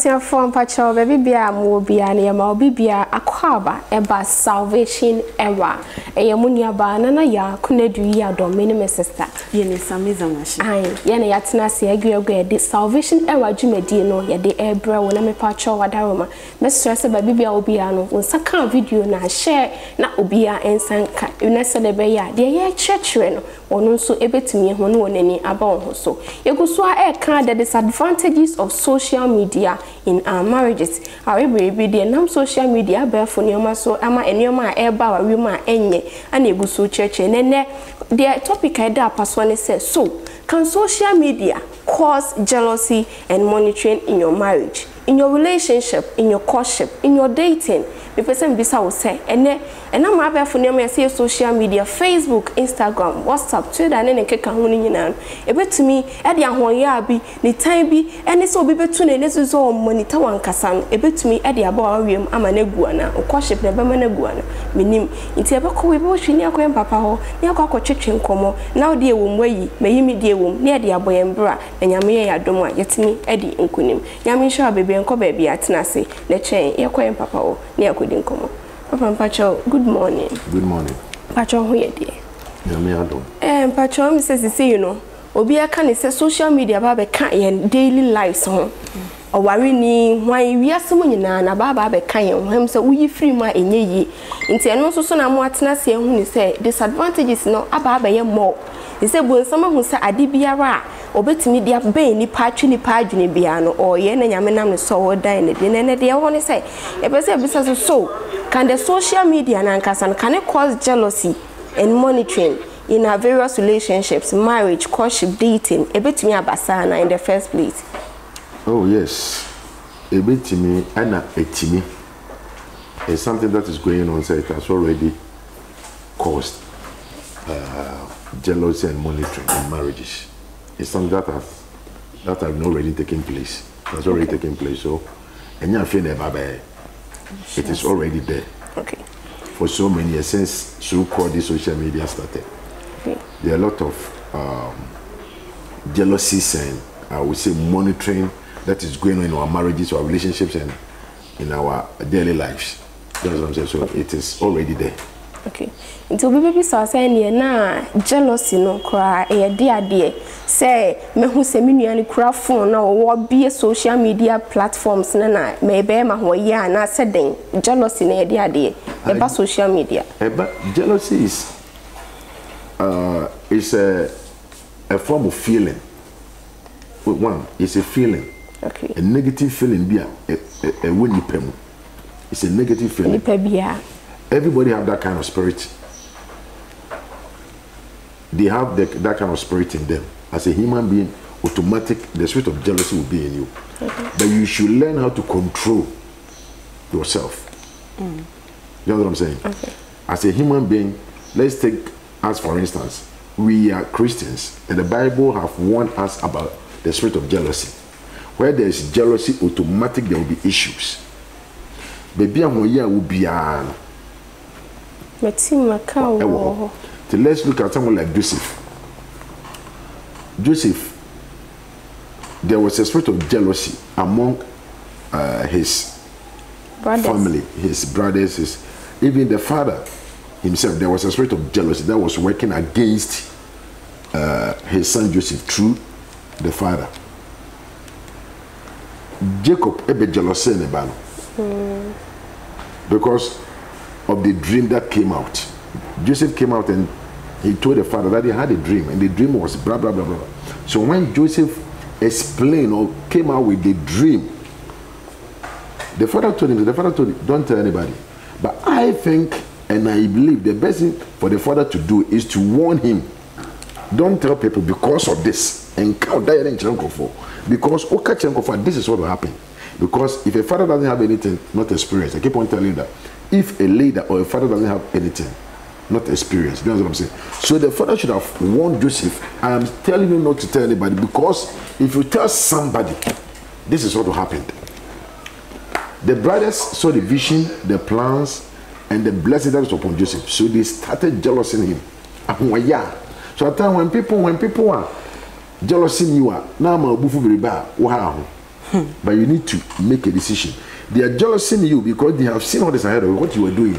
Abusia from Pacho, baby bia, mo bia, near my bibia, a quaba, eba salvation era. A yamunia banana ya, kunedu ya domini sister. Yene samiza mashi. Aye, yene yatina si agwe the salvation era jumedino, ya de ebra, when I'm a pacho wadaroma. Mistress baby bia obiano, when saka video na share na obia and sanka, unesa de beya, de ye church. Ono so ebetimi ho no wonani aba ho so yeguso a kan the disadvantages of social media in our marriages our baby dey nam social media ba fo nioma so ama enioma a eba wa wima enye ana eguso church nene the topic I da paso ne say so can social media cause jealousy and monitoring in your marriage, in your relationship, in your courtship, in your dating? The person bisa will say, and I'm happy for them. I see social media, Facebook, Instagram, WhatsApp, Twitter, and then keka huni nyina. Ebe to me, edi ahon ya bi, ni time bi, ene so bi betu ne nesu so monitor wan kasa no. Ebe to me, edi abo awiem ama ne guana, o courtship ne bema ne guana. Minim, inti ebe ko webe ohwi ni akwa papa ho, ni akwa twetwe nkomo. Na odi ewom wayi, meyi mi di ewom, ni edi abo yembra, na nyame ye yadom a yetimi edi nkunim. Nyame hwa bebe enko baabi atena se, ne chen ye kwa papa ho, ni akodi nkomo. Papa Pacho, good morning. Good morning. Pacho, who you dear? Nyame adom. Pacho, me says you know, obi aka ne say social media ba be kan yen daily lives ho. O wari ni hwan wiase mo nyina na ba be kan yen hwam say uyi free ma enye yi. Nti eno so na mo atena se hu ni say disadvantages no aba be ye more. He say bo nsama hu say ade biara obetimi dia ben ni patwi ni padwene bia no o ye na nyame nam so wo dan ne de ne de wo ne say e be say bisa so can the social media na nkasa can it cause jealousy and monitoring in our various relationships, marriage, courtship, dating? Ebetimi abasa na in the first place. Oh yes, ebetimi ana etimi is something that is going on. So it has already caused jealousy and monitoring in marriages. It's something that have already taken place. That's already taken place. So, and you feel it is already there. Okay. For so many years since so-called the social media started. Okay. There are a lot of jealousies and I would say monitoring that is going on in our marriages, our relationships, and in our daily lives. That's what I'm saying. So it is already there. Okay. Until baby so say na jealousy no kra e de ade say me hu se me nuane kra phone na wo be social media platforms na me be ma ho ya na se den jealousy na e de ade e ba social media. Jealousy is a form of feeling. One, it's a feeling. Okay. A negative feeling be a when you pay. It's a negative feeling. Everybody have that kind of spirit. They have that kind of spirit in them. As a human being, the spirit of jealousy will be in you. Okay. But you should learn how to control yourself. You know what I'm saying? Okay. As a human being, let's take us for instance. We are Christians, and the Bible have warned us about the spirit of jealousy. Where there is jealousy, automatic there will be issues. Baby, will be let's look at someone like Joseph. Joseph, there was a spirit of jealousy among his family, his brothers, even the father himself. There was a spirit of jealousy that was working against his son Joseph through the father. Jacob ebe jealousy in the because of the dream that came out. Joseph came out and he told the father that he had a dream, and the dream was blah blah blah blah. So when Joseph explained or came out with the dream, the father told him, don't tell anybody. But I think and I believe the best thing for the father to do is to warn him. Don't tell people because of this and count that in for because this is what will happen. Because if a father doesn't have anything, not experience, I keep on telling you that. If a leader or a father doesn't have anything, not experience, you know what I'm saying? So the father should have warned Joseph. I am telling you not to tell anybody, because if you tell somebody, this is what will happen. The brothers saw the vision, the plans, and the blessing that was upon Joseph. So they started jealousing him. So at time when people are jealousing you, now I'm a bufu beriba, wow. But you need to make a decision. They are jealousing you because they have seen what is ahead of you, what you are doing.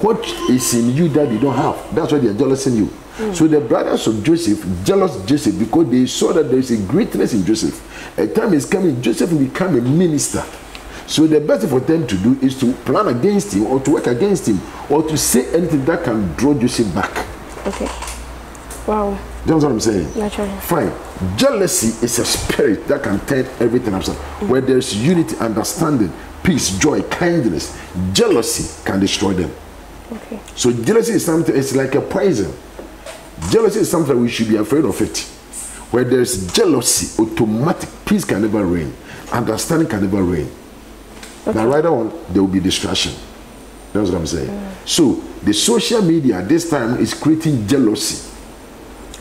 What is in you that you don't have. That's why they are jealousing you. So the brothers of Joseph jealous Joseph because they saw that there is a greatness in Joseph. A time is coming, Joseph will become a minister. So the best thing for them to do is to plan against him or to work against him or to say anything that can draw Joseph back. Okay. Wow. You know what I'm saying? Naturally. Fine. Jealousy is a spirit that can turn everything upside. Where there's unity, understanding, peace, joy, kindness, jealousy can destroy them. Okay. So jealousy is something, it's like a poison. Jealousy is something we should be afraid of it. Where there's jealousy, automatic peace can never reign. Understanding can never reign. Okay. Now, right on, there will be distraction. That's what I'm saying. So, the social media this time is creating jealousy.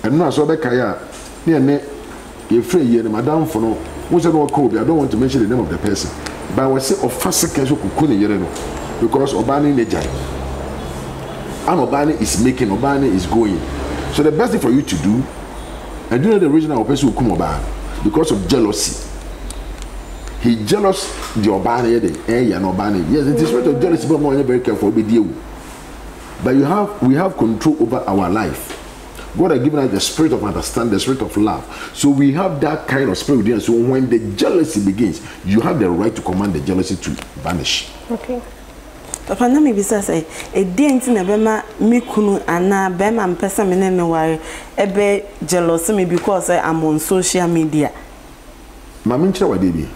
And now, so that kaya, you're free, you're madam for no. What's I don't want to mention the name of the person. But I will say, of first second, because Obani Nejai. And Obani is making, Obani is going. So, the best thing for you to do, and do you know the reason our person will come Obani? Because of jealousy. He jealous the Obani, yes, it is right of jealousy, but more very careful with you. But we have control over our life. God has given us the spirit of understanding, the spirit of love. So we have that kind of spirit within us. So when the jealousy begins, you have the right to command the jealousy to vanish. Okay. Papa na me bisa say e dey nti na be ma me kunu ana be ma mpesa me ne me ware e be jealous me because I'm on social media. Mama nchira wa dey.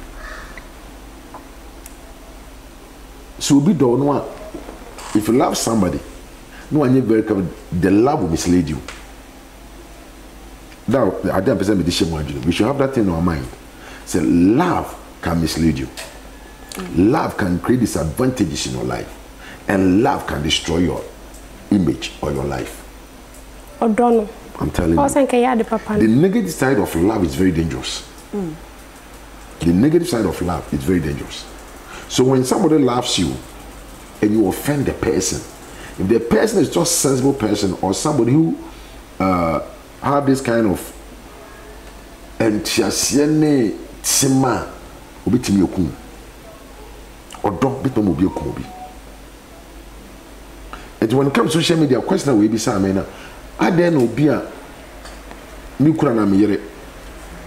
So be done one. If you love somebody, no one very careful, the love will mislead you. Now, I don't present this shame. We should have that thing in our mind. Say, love can mislead you. Love can create disadvantages in your life, and love can destroy your image or your life. I'm telling you. The negative side of love is very dangerous. The negative side of love is very dangerous. So when somebody loves you and you offend the person, if the person is just a sensible person or somebody who have this kind of entiasiene tima obitimi okun odo bitom obi okun obi. And when it comes to social media, question we be say amena ade na obi a ni kura na meyere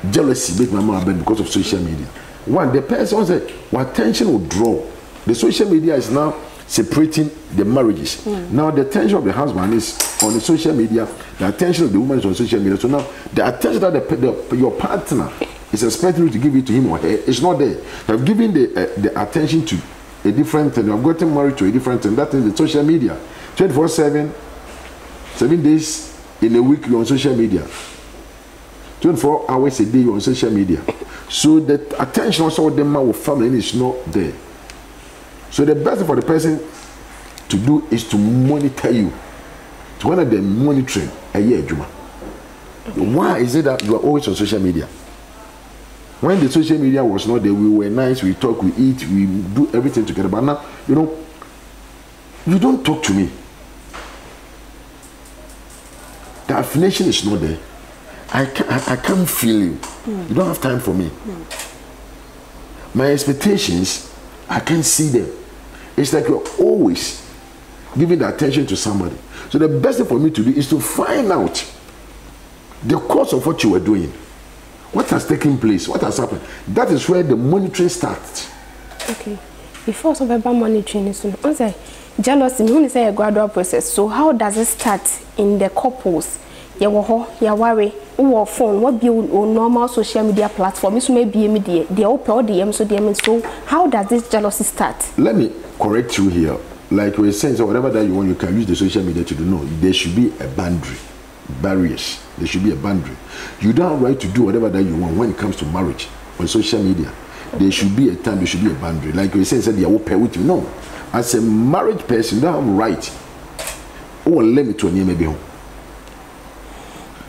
jealousy make my mama bend because of social media. One, the person said, what attention will draw. The social media is now separating the marriages. Now the attention of the husband is on the social media, the attention of the woman is on social media. So now the attention that your partner is expecting you to give it to him or her is not there. You have given the attention to a different thing. You have gotten married to a different thing. That is the social media. 24/7, 7 days in a week you're on social media. 24 hours a day you're on social media. So the attention also of the man with family is not there. So the best thing for the person to do is to monitor you. To one of them monitoring a year, Juma. Why is it that you are always on social media? When the social media was not there, we were nice, we talk, we eat, we do everything together. But now, you know, you don't talk to me. The affiliation is not there. I can't feel you. You don't have time for me. My expectations, I can't see them. It's like you're always giving the attention to somebody. So the best thing for me to do is to find out the cause of what you were doing. What has taken place? What has happened? That is where the monitoring starts. Okay. Before some about monitoring is on jealousy, when you say a gradual process. So how does it start in the couples? Ya worry, or phone, what be on normal social media platforms, may be media, the open DM, so DM. So how does this jealousy start? Let me correct you here. Like we're saying, so whatever that you want, you can use the social media to do. No, there should be a boundary, barriers. There should be a boundary. You don't have right to do whatever that you want when it comes to marriage on social media. There should be a time, there should be a boundary. Like we're saying, they are open with you. No, as a married person, you don't have right or limit to a name maybe home.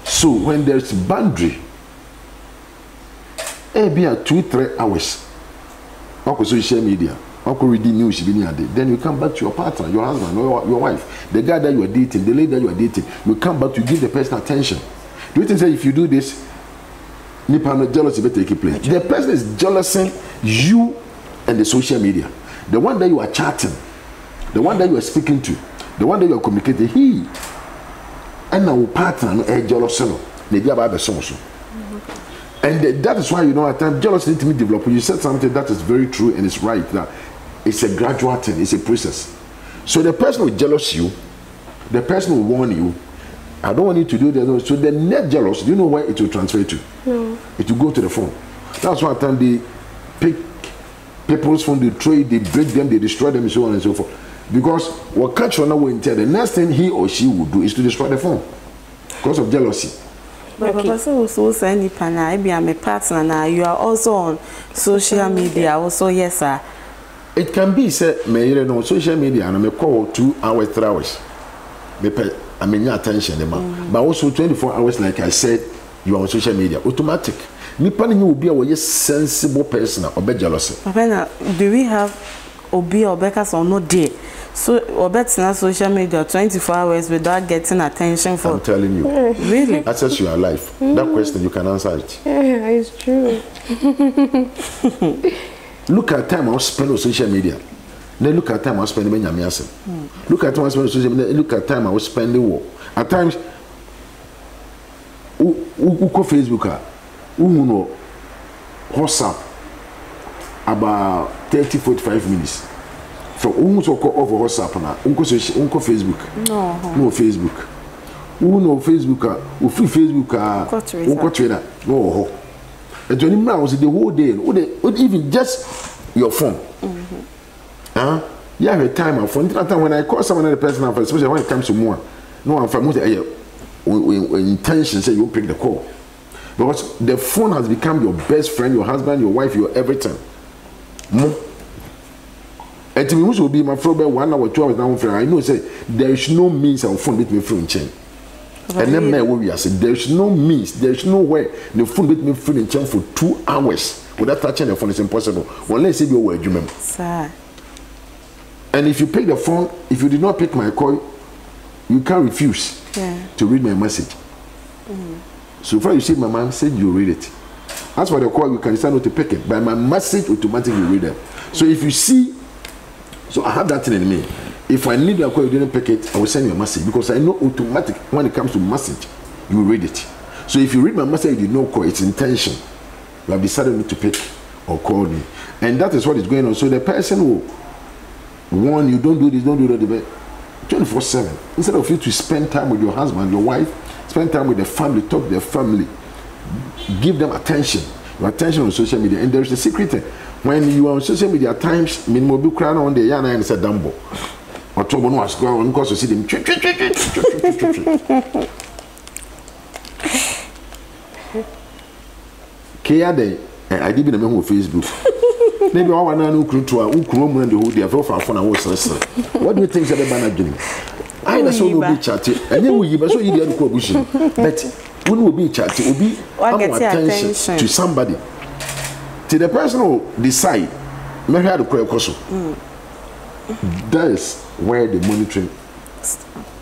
So when there's boundary, be 2-3 hours, on social media, on reading news, then you come back to your partner, your husband, or your wife, the guy that you are dating, the lady that you are dating. You come back to give the person attention. Do you think that if you do this, jealousy will take place? The person is jealousing you and the social media. The one that you are chatting, the one that you are speaking to, the one that you are communicating, he and our partner is jealous. Maybe about the song. And that is why, you know, at times jealousy needs to be developed. You said something that is very true and it's right, that it's a gradual thing, it's a process. So the person will jealous you, the person will warn you, I don't want you to do that. So the net jealous, do you know where it will transfer to? No. It will go to the phone. That's why at times they pick people's phone, they throw it, they break them, they destroy them, and so on and so forth. Because what catch on will tell the next thing he or she will do is to destroy the phone because of jealousy. But also say any pana, I be a partner now. You are also on social media, also yes sir. It can be said, me you know social media and I may call 2 hours, 3 hours. I mean your attention, but also 24 hours, like I said, you are on social media. Automatic. Nipa ni will be a sensible person or be jealous. Papa, do we have Obi or Becca's or no day? So or better social media 24 hours without getting attention for. I'm telling you. Really? Access your life. That question you can answer it. Yeah, it's true. Look at time I spend on social media. Then look at time I spend in Yamiasa. Look at time I spend on social media. Look at time I was spending war. At times, who go Facebook, who know WhatsApp about 30-45 minutes. So who know over WhatsApp now? Who go Facebook? No Facebook. Who know Facebook? Who free Facebook? Who go Twitter? No. And 20 minutes the whole day. Even just your phone. Yeah, have time on phone. That time when I call someone the person, especially when it comes to more, no, I'm from intention say you pick the call. Because the phone has become your best friend, your husband, your wife, your everything. And to me, will be my friend 1 hour, 2 hours now. I know say there is no means our phone with me free in chain. And then I said there is no means, there is no way the phone with me free in chain for 2 hours without touching the phone. Is impossible. Unless you were you remember. Sir. And if you pick the phone, if you did not pick my call, you can't refuse to read my message. So far you see my message, you read it. As for the call, you can decide not to pick it. By my message, automatically you read it. So if you see, so I have that thing in me. If I need your call, you didn't pick it, I will send you a message because I know automatic when it comes to message, you read it. So if you read my message, you did not call, it's intention. You have decided not to pick or call me. And that is what is going on. So the person will warn you, don't do this, don't do that. 24/7. Instead of you to spend time with your husband, your wife, spend time with the family, talk to their family, give them attention. Your attention on social media. And there's a secret thing. When you are on social media, at times, minimum be crying on the yana and say Dumbo. Or Tobo no ask go because you see them. Kia day, I did in a memo Facebook. Maybe I want to crew to a Ukrum and the whole day for phone and was. What do you think about managing? I know so will be chatting, and then we so you didn't go bushing. But when will be chatting, will be attention to somebody. To the person who decide, maybe I had a question. That is where the monitoring.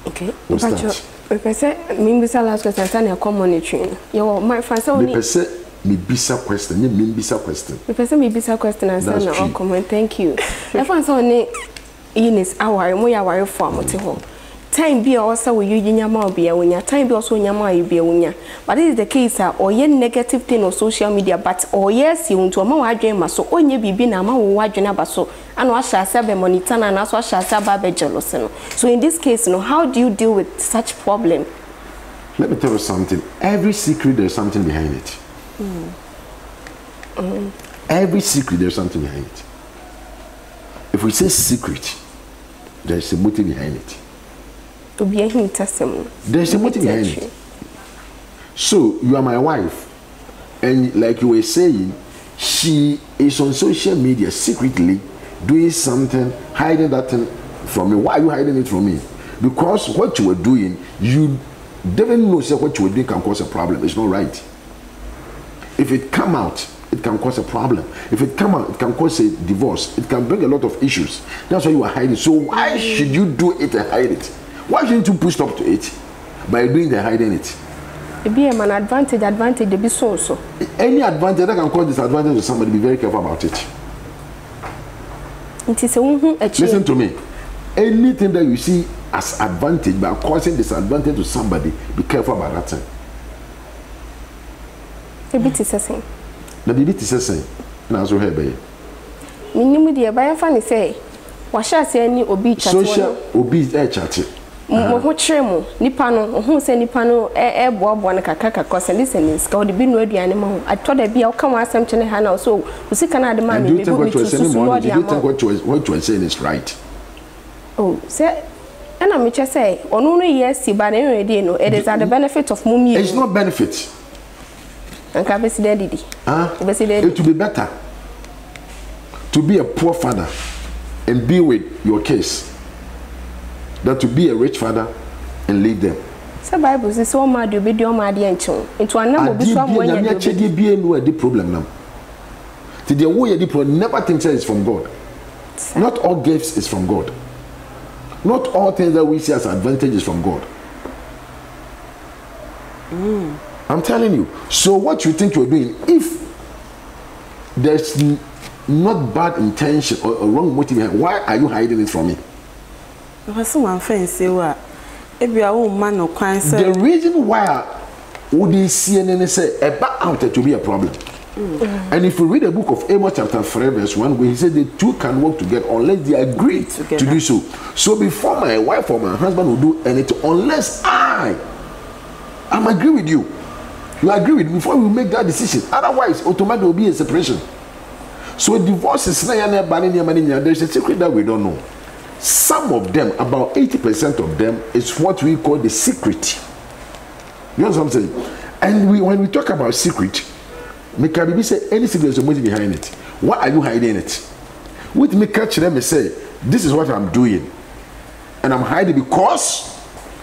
Okay. Will start. Because me last question, I come monitoring. Your my friend so me bisa question, me bisa question. Because me bisa question and say no comment. Thank you. If I so ne Eunice aware mo ya ware for am te ho. Time be also we you nyama be wonya. Time be also nyama you be wonya. But this is the case or ye negative thing on social media but or yes you want to ma wadwen ma so onye bibi na ma wo wadwen aba so and wa sha say be monitor na na so sha say ba be jealous no. So in this case no, how do you deal with such problem? Let me tell you something. Every secret there's something behind it. Every secret there's something behind it. If we say secret, there's a motive behind it. There's a motive behind it. So you are my wife, and like you were saying, she is on social media secretly doing something, hiding that thing from me. Why are you hiding it from me? Because what you were doing, you didn't know what you were doing can cause a problem. It's not right. If it come out, it can cause a problem. If it come out, it can cause a divorce. It can bring a lot of issues. That's why you are hiding. So why should you do it and hide it? Why shouldn't you push up to it by doing the hiding it? be an advantage to be so. Any advantage that can cause disadvantage to somebody, be very careful about it. It is a listen to me. Anything that you see as advantage by causing disadvantage to somebody, be careful about that thing. A bit is a thing. The baby is a thing. Now, so here, minimum dear by a funny say, what shall say any obi social obi chatty. Mo tremo, Nipano, who say Nipano, bob one kaka cause and listen is called the bin ready animal. I thought I'd be out come ask something Hannah so who see Canada man. Do you think what you are saying what you are saying is right? Oh, say, and I'm just say, on only yes, but anyway, no, it is at the benefit of Mummy. It's not benefit. And Cabesi Daddy. It will be better to be a poor father and be with your kids than to be a rich father and leave them. So Bible says so mad you be your mad into another be someone the problem now. To the way the problem never think it's from God. Not all gifts is from God. Not all things that we see as advantage is from God. I'm telling you. So what you think you're doing, if there's not bad intention or wrong motive, why are you hiding it from me? The reason why would they see and say about out to be a problem? And if you read the book of Amos chapter 3 verse 1, where he said the two can work together unless they agree to do so. So before my wife or my husband will do anything, unless I'm agree with you. You agree with me before we make that decision. Otherwise, automatically will be a separation. So divorce is not there's a secret that we don't know. Some of them, about 80% of them, is what we call the secret. You know what I'm saying? And when we talk about secret, Mikabibi say any secret is motive behind it. Why are you hiding it? With me catch them and say, this is what I'm doing. And I'm hiding because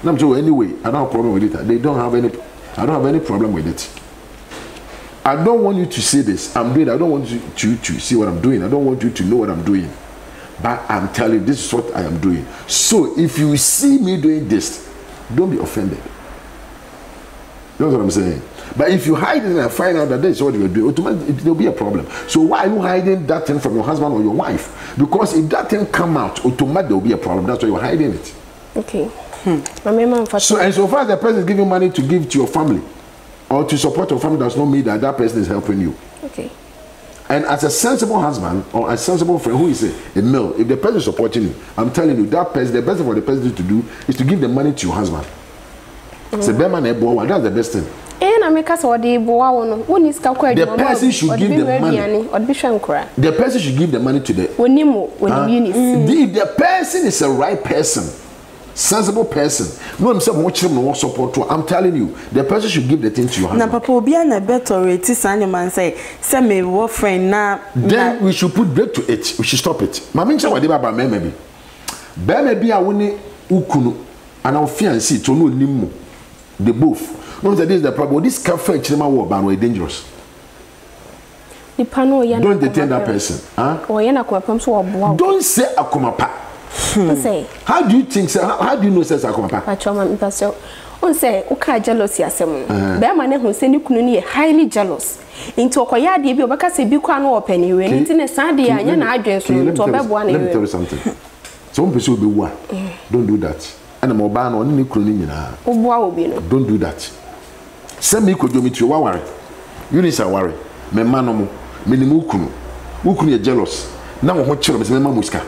I'm doing anyway, I don't have a problem with it. I don't have any problem with it. I don't want you to see this. I'm doing. I don't want you to see what I'm doing. I don't want you to know what I'm doing. But I'm telling you, this is what I am doing. So if you see me doing this, don't be offended. You know what I'm saying? But if you hide it and find out that this is what you're doing, automatically there'll be a problem. So why are you hiding that thing from your husband or your wife? Because if that thing come out, automatically there'll be a problem. That's why you're hiding it. Okay. So and so far as the person is giving money to give to your family or to support your family, does not mean that that person is helping you. Okay. And as a sensible husband or a sensible friend who is a male, if the person is supporting you, I'm telling you, that person, the best thing for the person to do is to give the money to your husband. That's the best thing. The person should give the money. The person should give the money to the. If the person is a right person, sensible person, no himself watch him no support to, I'm telling you, the person should give the thing to your husband. Na papa obi na better rate man say me wo friend na. Then we should put break to it. We should stop it. Mama ncha wade baba me maybe. Be maybe a woni ukunu and our fiancé to no nimmo. The both. No, that is the problem. This cafe chima wo ban we dangerous. Don't detain that person. Don't say akomapa. How do you think? How do you know says akomapa? On say uka jealousy asem. Be ma ne hu say ni kunu ni highly jealous. Into okoya de bi obaka se bi kwa no opani we nti ne san de anya na adwen so to obeboa na we. Let me tell you something. Some people be wa. Don't do that. And mo ba no ni kunu ni nyina. Oboa obi no. Don't do that. Send me kojomitri wa ware. You need to worry. Me ma no mo. Me ni mu kunu. Ukunu ye jealous. Na wo ho kire me ma muska.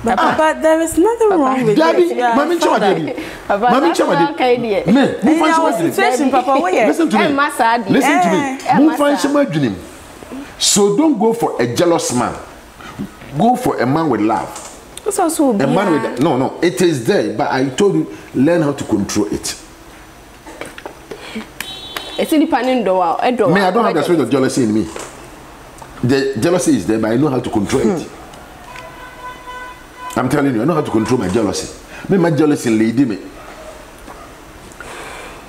But there is nothing wrong with Daddy, Mommy Chawadi. Mommy Chawadi. Listen to me. Listen to me. Move find some dream. So don't go for a jealous man. Go for a man with love. It's also a man with no. It is there, but I told you learn how to control it. It's independent door. Me, I don't have the spirit of jealousy in me. The jealousy is there, but I know how to control it. I'm telling you, I know how to control my jealousy. Me, my jealousy lady me.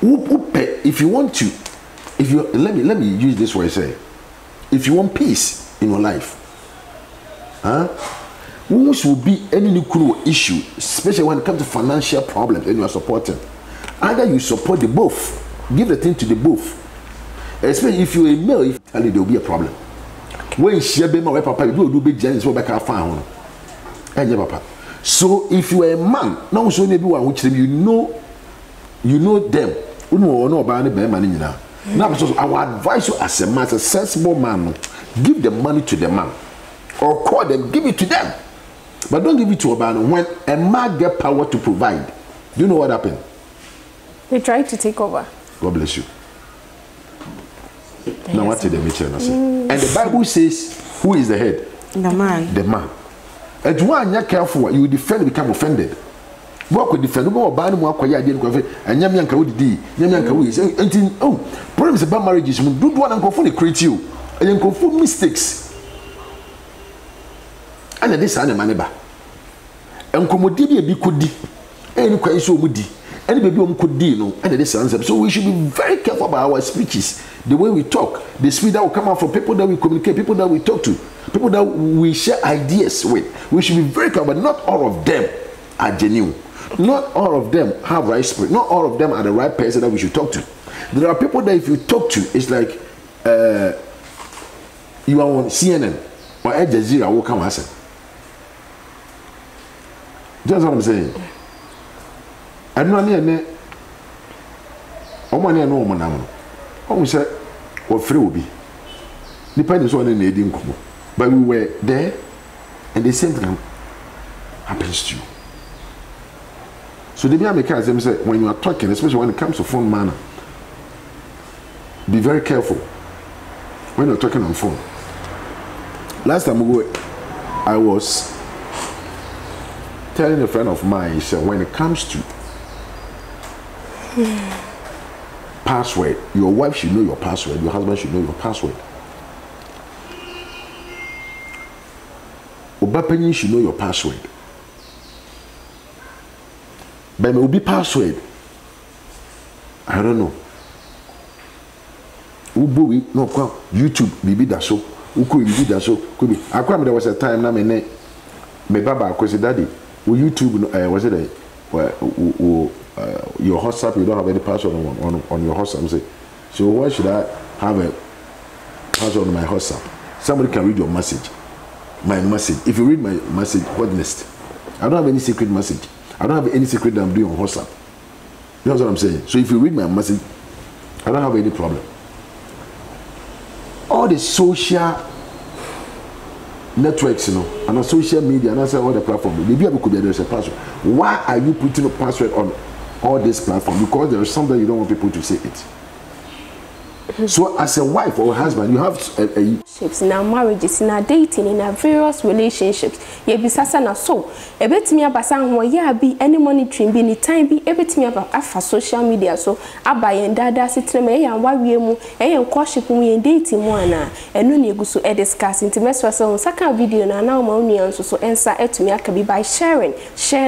If you want to, let me use this word. Say, if you want peace in your life, which will be any new issue, especially when it comes to financial problems and you are supporting. Either you support the both, give the thing to the both. Especially if you're a male, if there will be a problem. When she be my papa, you do be jealous for back found. And papa. So if you are a man, now so maybe one which you know them. You know about the money now. Now, so I would advise you as a man, as a sensible man, give the money to the man, or call them, give it to them, but don't give it to a man. When a man get power to provide, do you know what happened? They try to take over. God bless you. Now what did the mission say? And the Bible says, who is the head? The man. The man. And when you're careful, you will defend, become offended. What could defend? Go ban more quiet, and Yamianka would D. Yamianka is until problems about marriages. Do one and go for the create you, and then go for mistakes. And this animal, and commodity be could di, and quite so would di. Any baby could do, no, and this answer. So we should be very careful about our speeches, the way we talk, the speed that will come out from people that we communicate, people that we talk to, people that we share ideas with. We should be very careful, but not all of them are genuine. Not all of them have right spirit. Not all of them are the right person that we should talk to. There are people that if you talk to, it's like you are on CNN or Al Jazeera will come answer. That's what I'm saying. I don't know. I know man. I say, or free will be. Depends on the needing. But we were there, and the same thing happens to you. So the Americans say when you are talking, especially when it comes to phone manner, be very careful when you're talking on phone. Last time I was telling a friend of mine, he said when it comes to password, your wife should know your password, your husband should know your password. Obapenyi should know your password. But it will be password. I don't know. Ubu no YouTube bibi da so. Uku bibi da so. Could be. Akwam there was a time na me baba kwesi daddy. YouTube was it your WhatsApp, you don't have any password on your WhatsApp. Say, so why should I have a password on my WhatsApp? Somebody can read your message. My message. If you read my message, what next? I don't have any secret message. I don't have any secret that I'm doing on WhatsApp. You know what I'm saying? So if you read my message, I don't have any problem. All the social networks, you know, and on social media, and I say all the platforms, maybe I could be there's a password. Why are you putting a password on all this platform? Because there is something you don't want people to see it. So as a wife or husband, you have a now marriages, now dating, in our various relationships. You be sasa na so. A bit me about some ya be any monitoring, be any time be every time about after social media. So I buy and dada sit me and why we mu and worship me and dating one and no you go so discuss intimate was second video now money and so answer to me I can be by sharing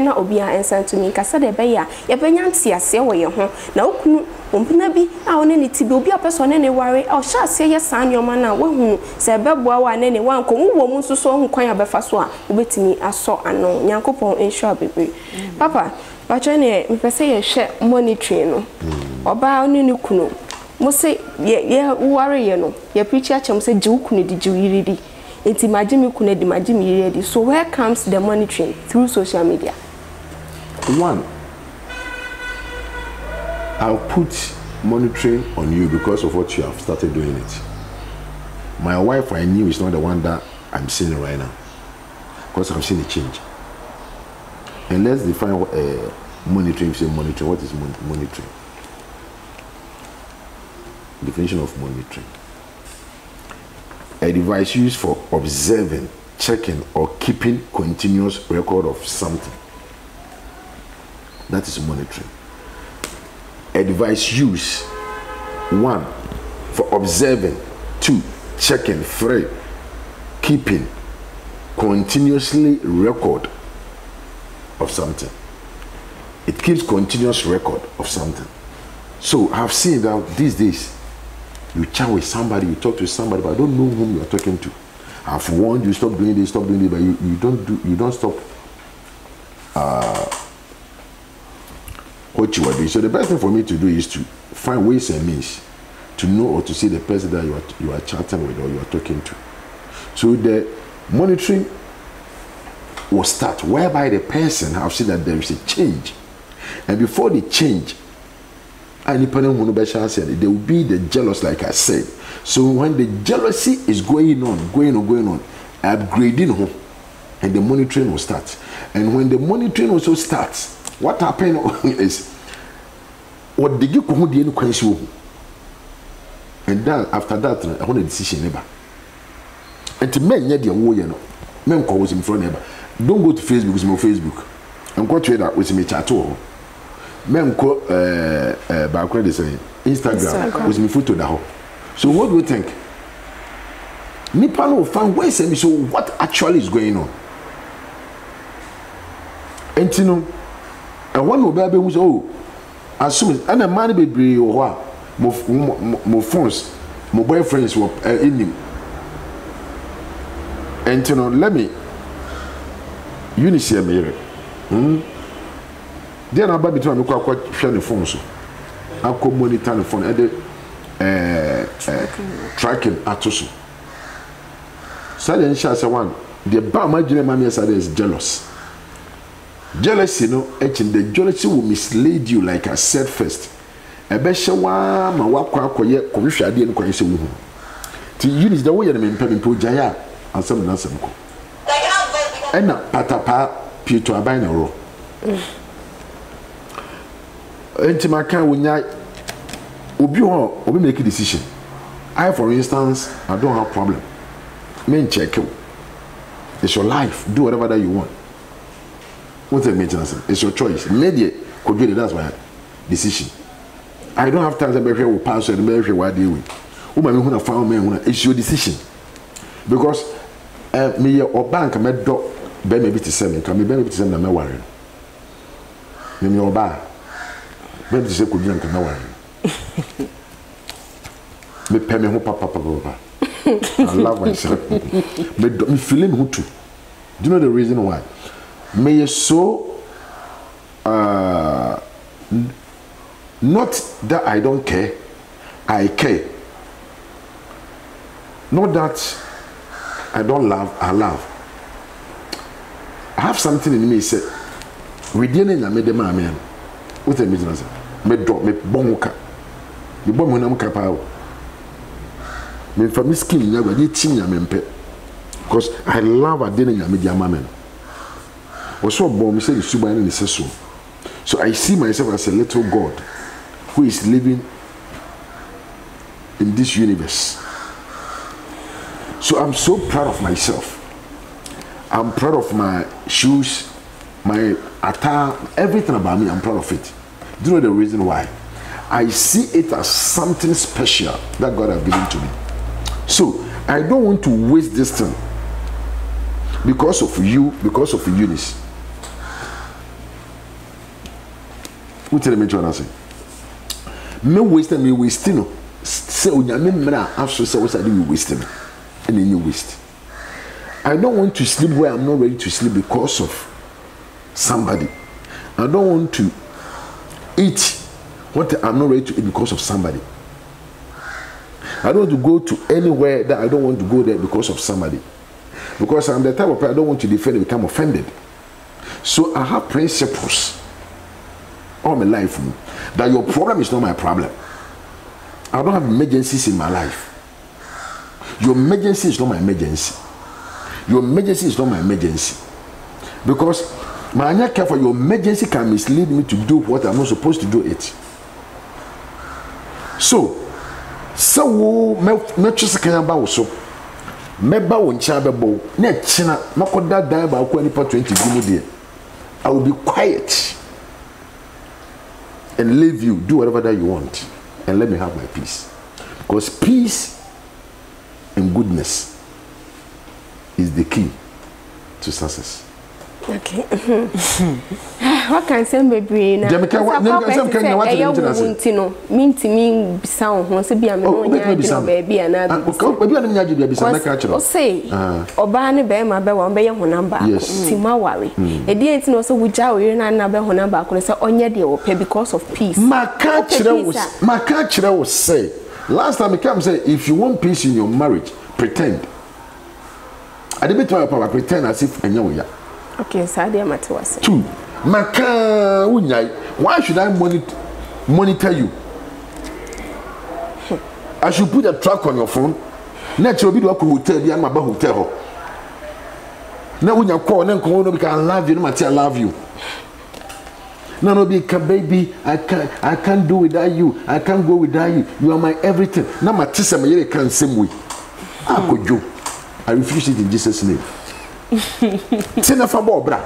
na obia answer to me kasa de beya ya benyanti ase wo ye ho na okunu ompina bi a one ne ti bi obi a person ne worry o sha ase ye san nyoma na wo hu se beboa wa ne wan ko wo mu so so hu kwan abefa so a obetimi aso ano nyankopon ensure bebe papa bacho ne me pese ye hwe monitoring no oba oni ne kunu mo se ye worry ye no ye preach achem se ji kunu di ji yiridi enti majimi kunu di majimi yiridi. So where comes the monitoring? Through social media. One, I'll put monitoring on you because of what you have started doing it. My wife, I knew, is not the one that I'm seeing right now because I'm seeing a change. And let's define what monitoring. If you say monitoring, what is monitoring? Definition of monitoring: a device used for observing, checking, or keeping continuous record of something. That is monitoring. A device used, 1, for observing, 2, checking, 3, keeping continuously record of something. It keeps continuous record of something. So I've seen that these days you chat with somebody, you talk to somebody, but I don't know whom you are talking to. I've warned you, stop doing this, but you don't stop what you are doing. So the best thing for me to do is to find ways and means to know or to see the person that you are chatting with or you are talking to. So the monitoring will start whereby the person have seen that there is a change, and before the change, there will be the jealous, like I said. So when the jealousy is going on, upgrading home, and the monitoring will start. And when the monitoring also starts, what happens is what the give and then after that, I want a decision never. And to men yet the way men calls him from neighbor. Don't go to Facebook with my Facebook. I'm going to that with me chat all. Men call background saying Instagram with me photo now. So what do you think? Nipa no find ways and so what actually is going on? And you know, and one will be able to oh, assume and a man be or more phones, my boyfriends were in him. And you know, let me Eunice Mary. Then I'm about to quite share the phone. So I could monitor the phone at the tracking at us. Silent Shasa one. The Bama Mammy is jealous. Jealousy, no, the jealousy will mislead you, like I said first. A besha wa ma wakwa koye komisha ade no koye se wu. Ti Eunice the way you mean pempo jaya asem na asem ko. Ena patapa Pietro abana ro. Enti maka wonya obi ho obi make a decision. I, for instance, I don't have problem. Men check you. It's your life. Do whatever that you want. What's the maintenance? It's your choice. Media could do it. That's my decision. I don't have time to be here with pastor and be here what deal with. Woman who found me, it's your decision. Because me or bank me do be maybe to send me. Can be maybe to send me worry. Me or ba. Maybe to say could you can worry. Me pay me who papa. I love myself. Me feeling who too. Do you know the reason why? May you so not that I don't care, I care. Not that I don't love, I love. I have something in me say we didn't made the man. What the meaning is? Me drop me bonga. The bomb when I'm capable. Me for me skin never did chinya mempe. Because I love a dinner in media man. Also born me say the suba and the so. So I see myself as a little God who is living in this universe. So I'm so proud of myself. I'm proud of my shoes, my attire, everything about me, I'm proud of it. Do you know the reason why? I see it as something special that God has given to me. So I don't want to waste this thing because of you, because of Eunice. Who tell me what I say? Me wasting, me wasting. Say onyame mra afso say what I do wasting. And then you waste. I don't want to sleep where I'm not ready to sleep because of somebody. I don't want to eat what I'm not ready to eat because of somebody. I don't want to go to anywhere that I don't want to go there because of somebody. Because I'm the type of person I don't want to defend and become offended. So I have principles all my life that your problem is not my problem. I don't have emergencies in my life. Your emergency is not my emergency. Your emergency is not my emergency. Because my care for your emergency can mislead me to do what I'm not supposed to do it. So me choose kan ba wo so me ba wo ncha bebo na china makoda dan ba ko nipa 20 gumu de I will be quiet and leave you do whatever that you want and let me have my peace, because peace and goodness is the key to success. Okay. What can say baby na? Dem kan what you know. Minti min bisa ho se bia me no nya di baby ana. Baby ana nya di bisa na ka kiro. O say oba ne be ma be won be ye ho number. Ti ma ware. E di enti no so wuja o na na be ho number ko say onye de wo pe because of peace. Maka kire wo say. Last time I came say if you want peace in your marriage, pretend. I debate my power pretend as if enye ya. Okay, so I matter was. 2. Maka unyai. Why should I monitor you? I should put a track on your phone. Next you'll be to hotel, the Amaba hotel. Now when you call, then call because I love you, no matter I love you. No, baby, I can't do without you. I can't go without you. You are my everything. Now my sister, my can't same way. I could do. I refuse it in Jesus' name. Say na for bra.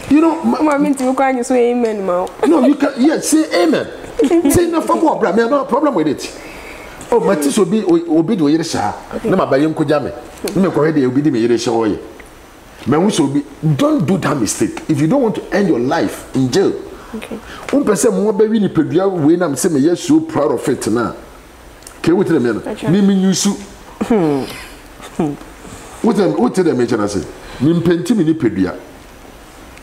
You know, I mean to cry you say amen, ma. No, you can yes, say amen. Say na for bra, me no problem with it. Oh, my tis obi do yere sha. Na ma baye nkoja me. Me ko he obi di me yere sha oye. Me hu so be don't do that mistake. If you don't want to end your life in jail. Okay. Person mo ba wi ni pedua we na me say me yes so proud of it na. Ke we tell me no. Me nyusu. What did I mention? I said, Mimpenti mini pedua.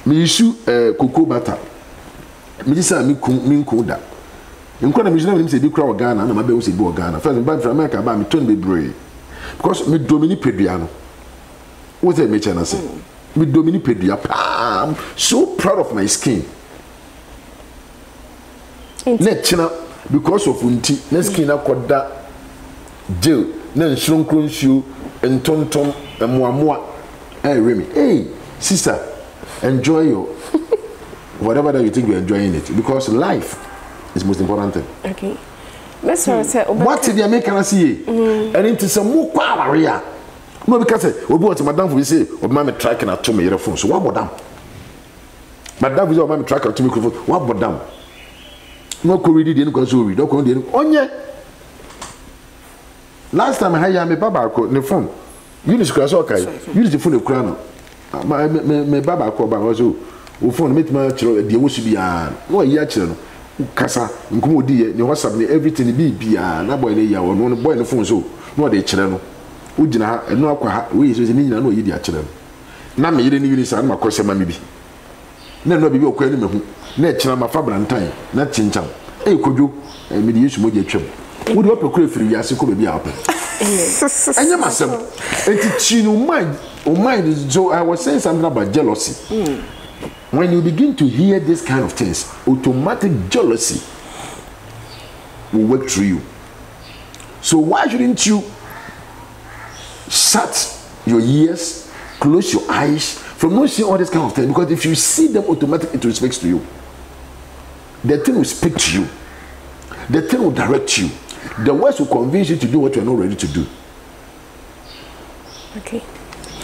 Me issue cocoa butter. Me just say me kuda. In Kona Mission, I say, be crowd Ghana, and my baby say, Bo Ghana. First, by from America, about me turn be brave. Because me domini pediano. What did I mention? I said, me domini pedia. I'm so proud of my skin. Let China, because of Unti, let's skin up that jail, then shrunk shoe. And tom and moi. Hey Remy, hey sister, enjoy your whatever that you think you're enjoying it because life is most important thing. Okay. What did the American see? And into some more area. No, because what madam will say, or mammy tracking at to me phone. So what about them? Madam is your mammy tracker to me. What about them? No, Corey didn't go so read. Oh, yeah. Last time I had my baba on the phone. You just cross okay. You just phone the crown. My baba called by also. Who phone meet my children, the Oshibia. No, ya children. Casa, Nkudi, your WhatsApp, everything be na boy, ya or one boy in the phone. So, no, they children. Udina, and no, we is in no idiot children. Now, me didn't even say, I'm a cosa, maybe. No, be okay. Nature, my father and time, not chincham. Hey, could you? And mediation with your children. Would you up for free? Yes, it could be happen. And you must have a mind. So I was saying something about jealousy. When you begin to hear this kind of things, automatic jealousy will work through you. So why shouldn't you shut your ears, close your eyes from not seeing all this kind of thing? Because if you see them, automatically it speaks to you. The thing will speak to you. The thing will direct you. The words will convince you to do what you are not ready to do. Okay.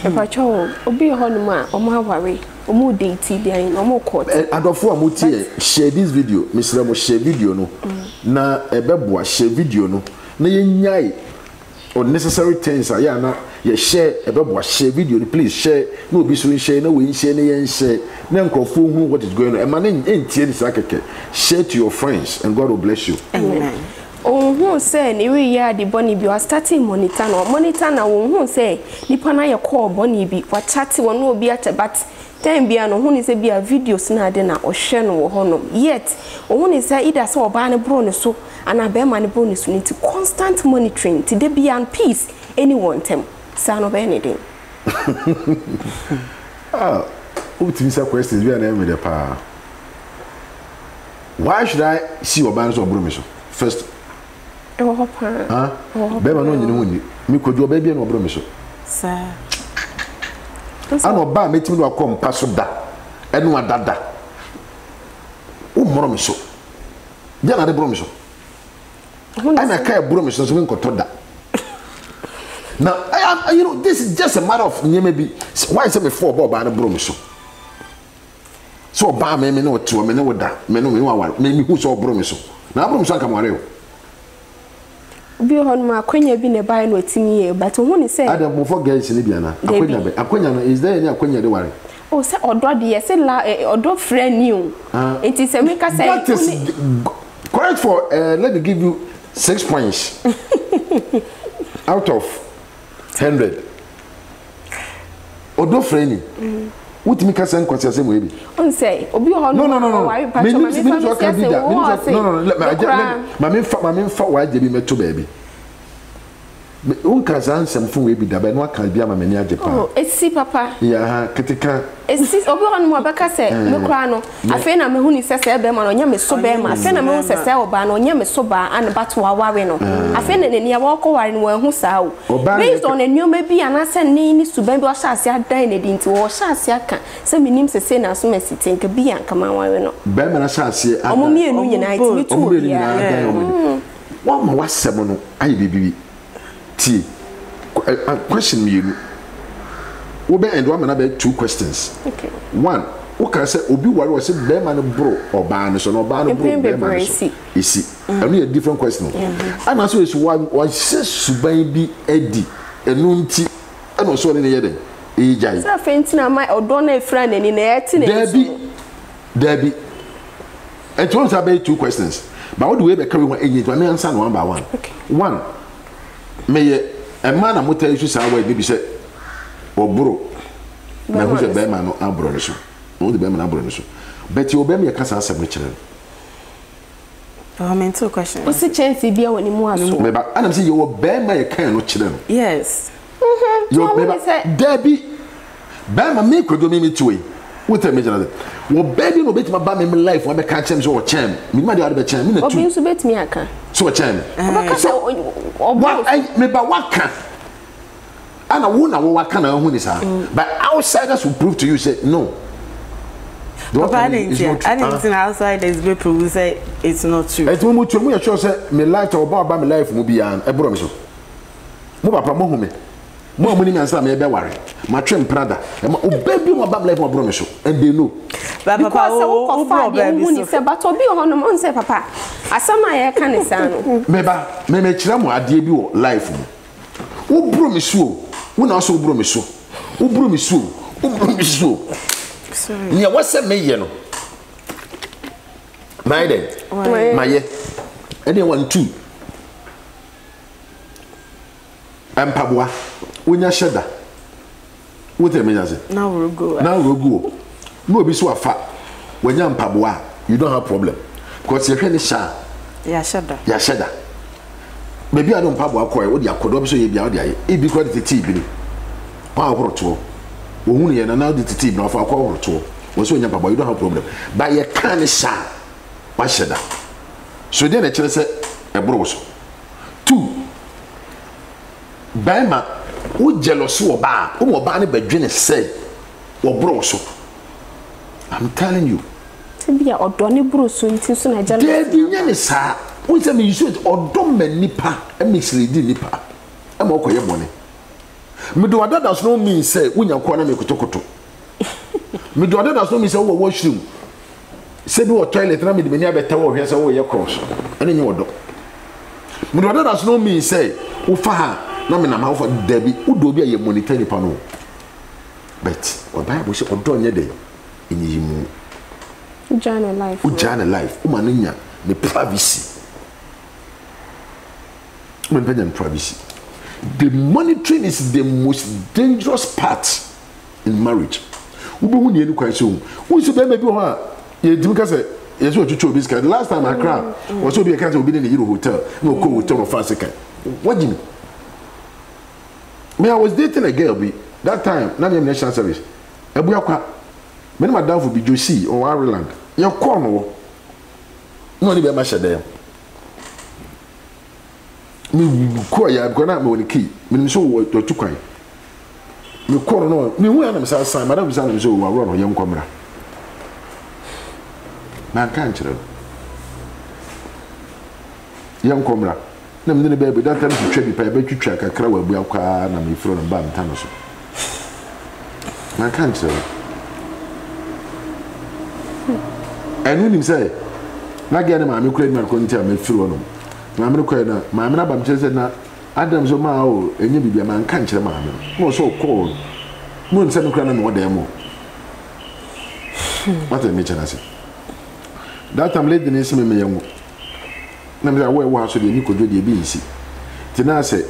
If I show, Obi Honuma, Oma worry, Omo dating, Omo court. And of four, share this video, Mr. Ramo, share video no. Na ebeboa share video no. Na yenyai unnecessary things are na ye share ebeboa share video. Please share. No be so share. No we share. No yen share. Na nkofo hu what is going on. Man entie this akeke. Share to your friends and God will bless you. Amen. Oh, who say ni we ya the Bonnie be starting monitor na who say nipa na ye call Bonnie be wa chat won no be at but time bia no hu ni say bia videos na de na ohwe no wo honom yet hu ni say either say oba ne bro ne so ana be ma ne bro ne so ni constant monitoring ti de bia and peace anyone tem sa no be anything. Who to answer questions we are name the pa. Why should I see oba ne so bro me so first? Bema no nyine woni mi kodu oba bia no obro me so sir ana oba metimi no akom paso da enu adada o moro me so dia na de bro me so ana kai bro me so so nkoto da now you know this is just a matter of nyeme bi why say me for oba na bro me so oba me no to me no da me no me wa me hu so bro me so na bro me so akamware o Bi hon ma akwanya bi ne buy no atimi ye but who ni say Adam mo for girls ni bia na akwanya no is there any akwanya de ware oh say odo de say la odo friend new it is a make say that is correct for let me give you 6 points out of 100 odo friend what me ka say nkwasi ase mo ebi on say obi hon no why patch ma me no wa je bi meto baby unka zansem fun we bi da ba no aka bi ama mani age pa oh esi papa ya ketika esi obi hon mo beka say me kra no afi na me hu ni sese be ma no nya me so be ma afi na me hu sese oba no nya me so ba an bat wa ware no afi na nani aba ko ware no hu saa o based on enwoma bi anase ni suban bi o sha ase adan na di nti wo sha ase aka se minim sese na so mesite nka bi an kama ware no be ma na sha ase omo mi enu nyina iti tu ya wa ma wasem no ayi bibi T. Question me. We be and one be 2 questions. Okay. One, what can say obi wari was say be man bro or ban so no ban bro be man so. You see. Only a different question. And also is one say suban bi edi enu nti and also ne yede. E jai. Say fenti na my odo na efra na ni na eti na. Debi. And once I be 2 questions. But what do we be carry one agent? I answer one by one. Okay. One. Me a man a motor issue say we be say obro na hu say be man no abro so no the be man abro so but you be me ka say asem no kire I mean 2 questions o si chance bia woni mu aso me ba anam say you be man you kan no kire no yes you be Debbie be man me kodo me tuwe what a major wo baby no betima ba me life wo be ka chem so wo chem me ma de be chem me na tu obi so betimi aka so chem oba me ba waka ana wo na wo waka na hu ni sa but outsiders will prove to you say no but I didn't think outsiders be prove say it's not true et mo tu mo ya sure say me life oba me life mo bia e bro me so mo papa mo hu me mo amuni nyansa me be ware ma twem prada o baby mo bam life mo bro me so and they know but papa o bro baby so say but obi ho no mo say papa asama ye ka ne sa no me kira mo ade bi wo life mo wo bro me so wo na so bro me so wo bro me so sorry nya what say me ye no my day my ye any 1 2 Ampaboa wonya sheda wote me say now we go no obi so afa wonya ampaboa you don't have problem because you hwe sha ya sheda baby ado ampaboa koy wo di akodo bi so ye bia wo di aye e bi ko de titi bi ni pa ahoroto wo hu ne ye na now de titi bi na afa ahoroto wo so wonya ampaboa you don't have problem but you can sha wa sheda so dey na kire say e bro so 2 Bema, who jealous of ba, who will ban a bedrin say, or bro so. I'm telling you. To be a donny bruce until soon I jealous. There be any sir, who tell me you should or don't men nipper and misleading nipper. I'm okay money. Me do other does no mean say, when you're corner me kutokoto. Me do other does no mean say, oh, washroom. Say, do a toilet, and me the near better or here's away your cross. And then you do. Me do other does no mean say, oh, faha. Na me na ma for Debbie udo bi aye monitor ni pa no but o bible say odo nye de enyimu ujana life o mananya the privacy privacy the monitoring is the most dangerous part in marriage ubo hu ni enu kwan so hu so be bi ho a ye dim ka say yes o chuchu obi ska the last time I cried was obi ka say obi in the Euro hotel no ko hotel no fancy kan what do you mean? Me I was dating a girl be that time na me national service ebu akwa me na madam for be Josie or Ireland you come no ni be ma shede me ko ya because na me woni key me so to tukwan me ko no me hu ya na me sa sign madam be say na me so wa ro no ye nkomra na kan kire ye nkomra na me ne baby that time to twa bi pa be twitwa kakra wa bu akwa na me fro no ba mta no so na kan kire enu nim say na ge na ma me kura ni ma ko ntia me fro no maame ko na maame na bam chese na Adam so ma o enye bibia man kan kire maame no so call mo nse me kra na me wodan mo what me chana se that time lady ni se me yemu na me we wo aso de ni kojo de bi nsi tina se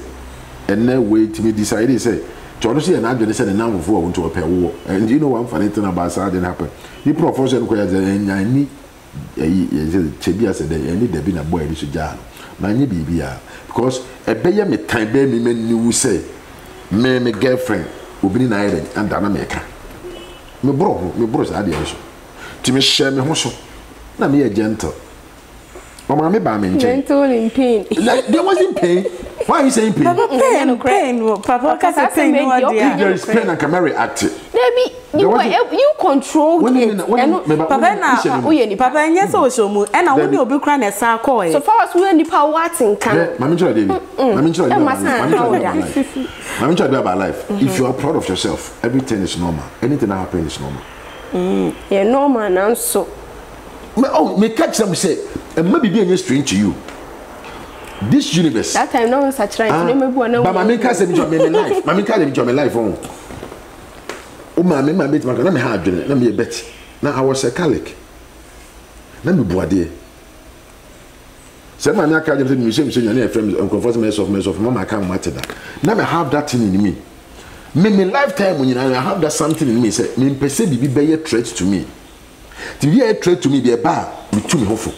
enne wait me decide say Cholo see an adwene say na namfo wo nto ope wo and you know one funny thing about that didn't happen the profession ko ya ni chebia said any de bi na boy ni so ja no na nye bibia because ebeye me time be me ni say me girlfriend obini na ire and na me bro say ade so ti me share me ho so na me gentle Mama me ba me nche gentle in pain like there wasn't pain. Why are you saying pain? Papa, pain. Papa, because pain. There is pain and can react. Maybe you control it. Papa, and yes, also, and I want you to be crying as a coy. So far as we are the power thing, can Mammy try about life. If you are proud of yourself, everything is normal. Anything that happens is normal. Yeah, normal now so. Oh, me catch them say, and maybe being strange to you. This universe. That time no one such right. But my main case me life. My main case me life on. Oh my bit my na me hard dwene na me bet. Na I was a Catholic. Na me boade. Say my na ka dem say me na friend uncomfortable of mama can matter that. Na me have that thing in me. Me lifetime when I have that something in me say me pese bibi be a threat to me. To be a threat to me be a bar me to me hopeful.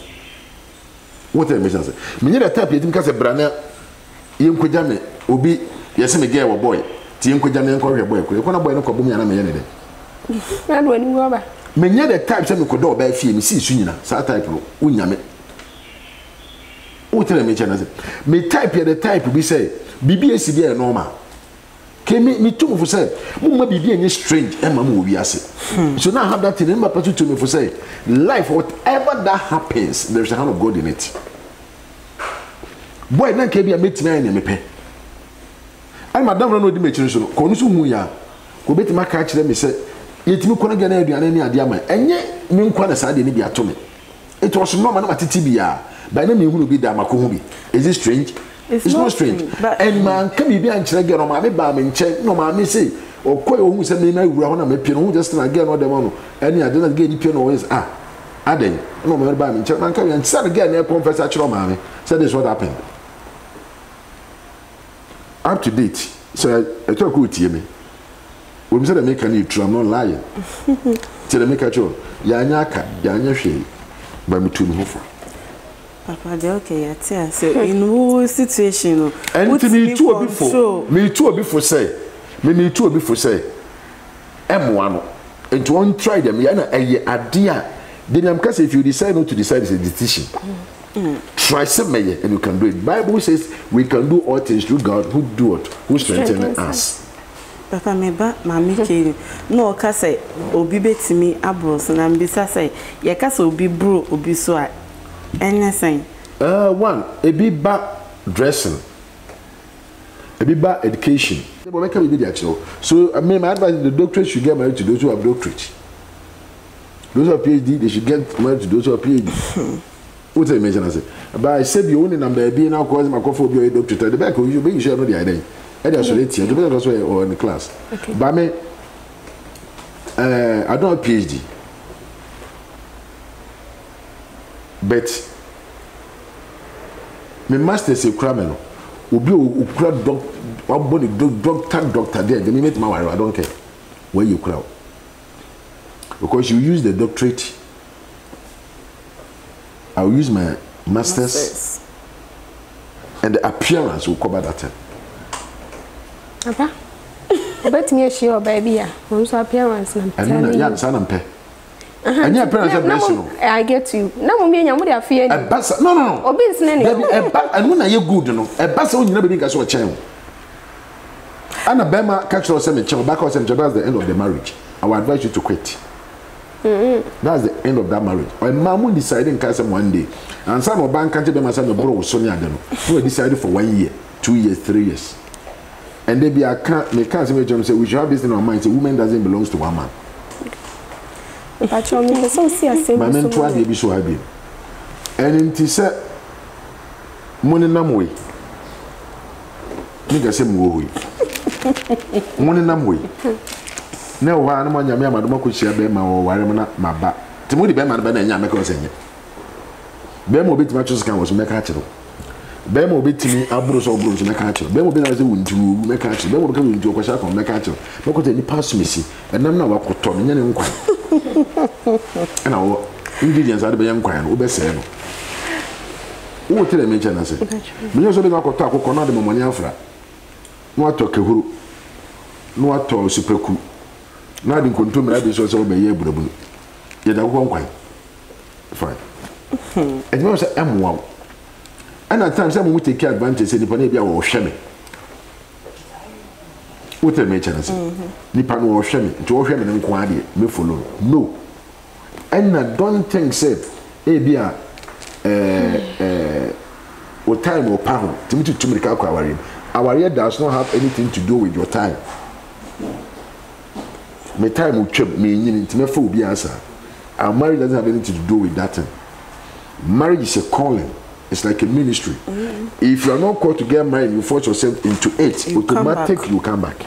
What I say? Me need a type you think as a brana yenkoja me obi yesi me girl boy ti yenkoja me enko hwe boy ko na boy no ko bum ya na me ye ne de na do ani wo ba me need the type say me ko do ba fie me si su nyina sa type no unya me o tell me chana say me type ya the type be say bibi esi be normal ke me too for say mo ma bibi enye strange e ma mo wi ase so now I have that thing in my person to me for say life whatever that happens there's a hand of God in it. Boy na ke bia metima na me pe ai madam no di mechiri so ko no so hu ya ko betima ka kire me say yetimi ko na ga na aduane ni ade ama enye me nkwa na sa de ni bia to me it was normal na matiti bia by na me hu no bi da mako hu bi is it strange? It's not strange and man can be an kire no ma me ba me nche no ma me say okoy ohun say me na wura ho na me pie no just na get no dem no any ade na get ni pie no is aden no me ba me nche man can say na get na confess a kire ma me say this what happened up to date so I talk with you me we say the make an I'm not lying tell the make a show ya nyaka ya nyahwe ba me tu me ho for Papa, they okay, yeah. So in what situation? And me too before say, me too before say, M1. And to one try them, yana a idea. Then I'm if you decide not to decide, it's a decision. Try some and you can do it. Bible says we can do all things through God who do what? Who strengthens us. Papa, me ba, mami kiri. No, kase obi betimi abros na mbisa say, ya kase obi bro obi so a. Anything. One, a bit back dressing, a bit back education. So, I mean, my advice is the doctorate should get married to those who have doctorate. Those who have PhD, they should get married to those who have PhD. What's the mention? I say, but I said the only number being now causing my cough for your doctorate at the back of you, being sure of the idea. And that's what it's here, that's why or in the class. But me, I don't have PhD. But my master say criminal obi okura doctor there they make my worry I don't care where you crowd because you use the doctorate I'll use my masters and the appearance will cover that time. Papa but me sure baby ya so appearance na yeah sana mpe and your parents are I get you. Now, me and you are fear. No. Obins, and when I you good, no, a bass on you never think I saw a channel. Anna Bema catch us and back us and that's the end of the marriage. I will advise you to quit. That's the end of that marriage. Or Mamu deciding Castle one day, and some of bank can't be my son, bro, Sonia, who decided for 1 year, 2 years, 3 years. And they be a can't make say we should have this in our minds. A woman doesn't belong to one man. But you mean so see a same. My mentor be so happy. And in Tisa Money namwe. Nigga say mo we. Money namwe. Na wa na manya me amado mako hia be ma wo ware na maba. Ti mo di be ma na nya me ko senye. Be mo bit ma chus kan wo so me ka kire. Be mo bitimi aburo so oburo so me ka kire. Be mo be na say wuntu me ka kire. Be mo be ka wuntu ko sha kan me ka kire. Me ko te ni pass mesi. Enam na wa koto me nya ne nkwan. Na wo ingredients ade be yan kwan no wo be se no. Wo tell me chana say. Me so be na koto akoko na de momoni afra. No ato kehuru. No ato sipeku. Na di kontom na bi so so be ye burabunu. Ye da ko nkwan. Fine. And you say am wow. And at times some we take advantage say nipa na bia wo hwe me. Wo tell me chana say. Nipa no wo hwe me. Nti wo hwe me nkwan ade me follow. No. And I don't think say e bia what time or pound to me to make our year does not have anything to do with your time. My time will trip me into my full answer. Our marriage doesn't have anything to do with that thing. Marriage is a calling, it's like a ministry. If you are not called to get married, you force yourself into it, automatically you come back.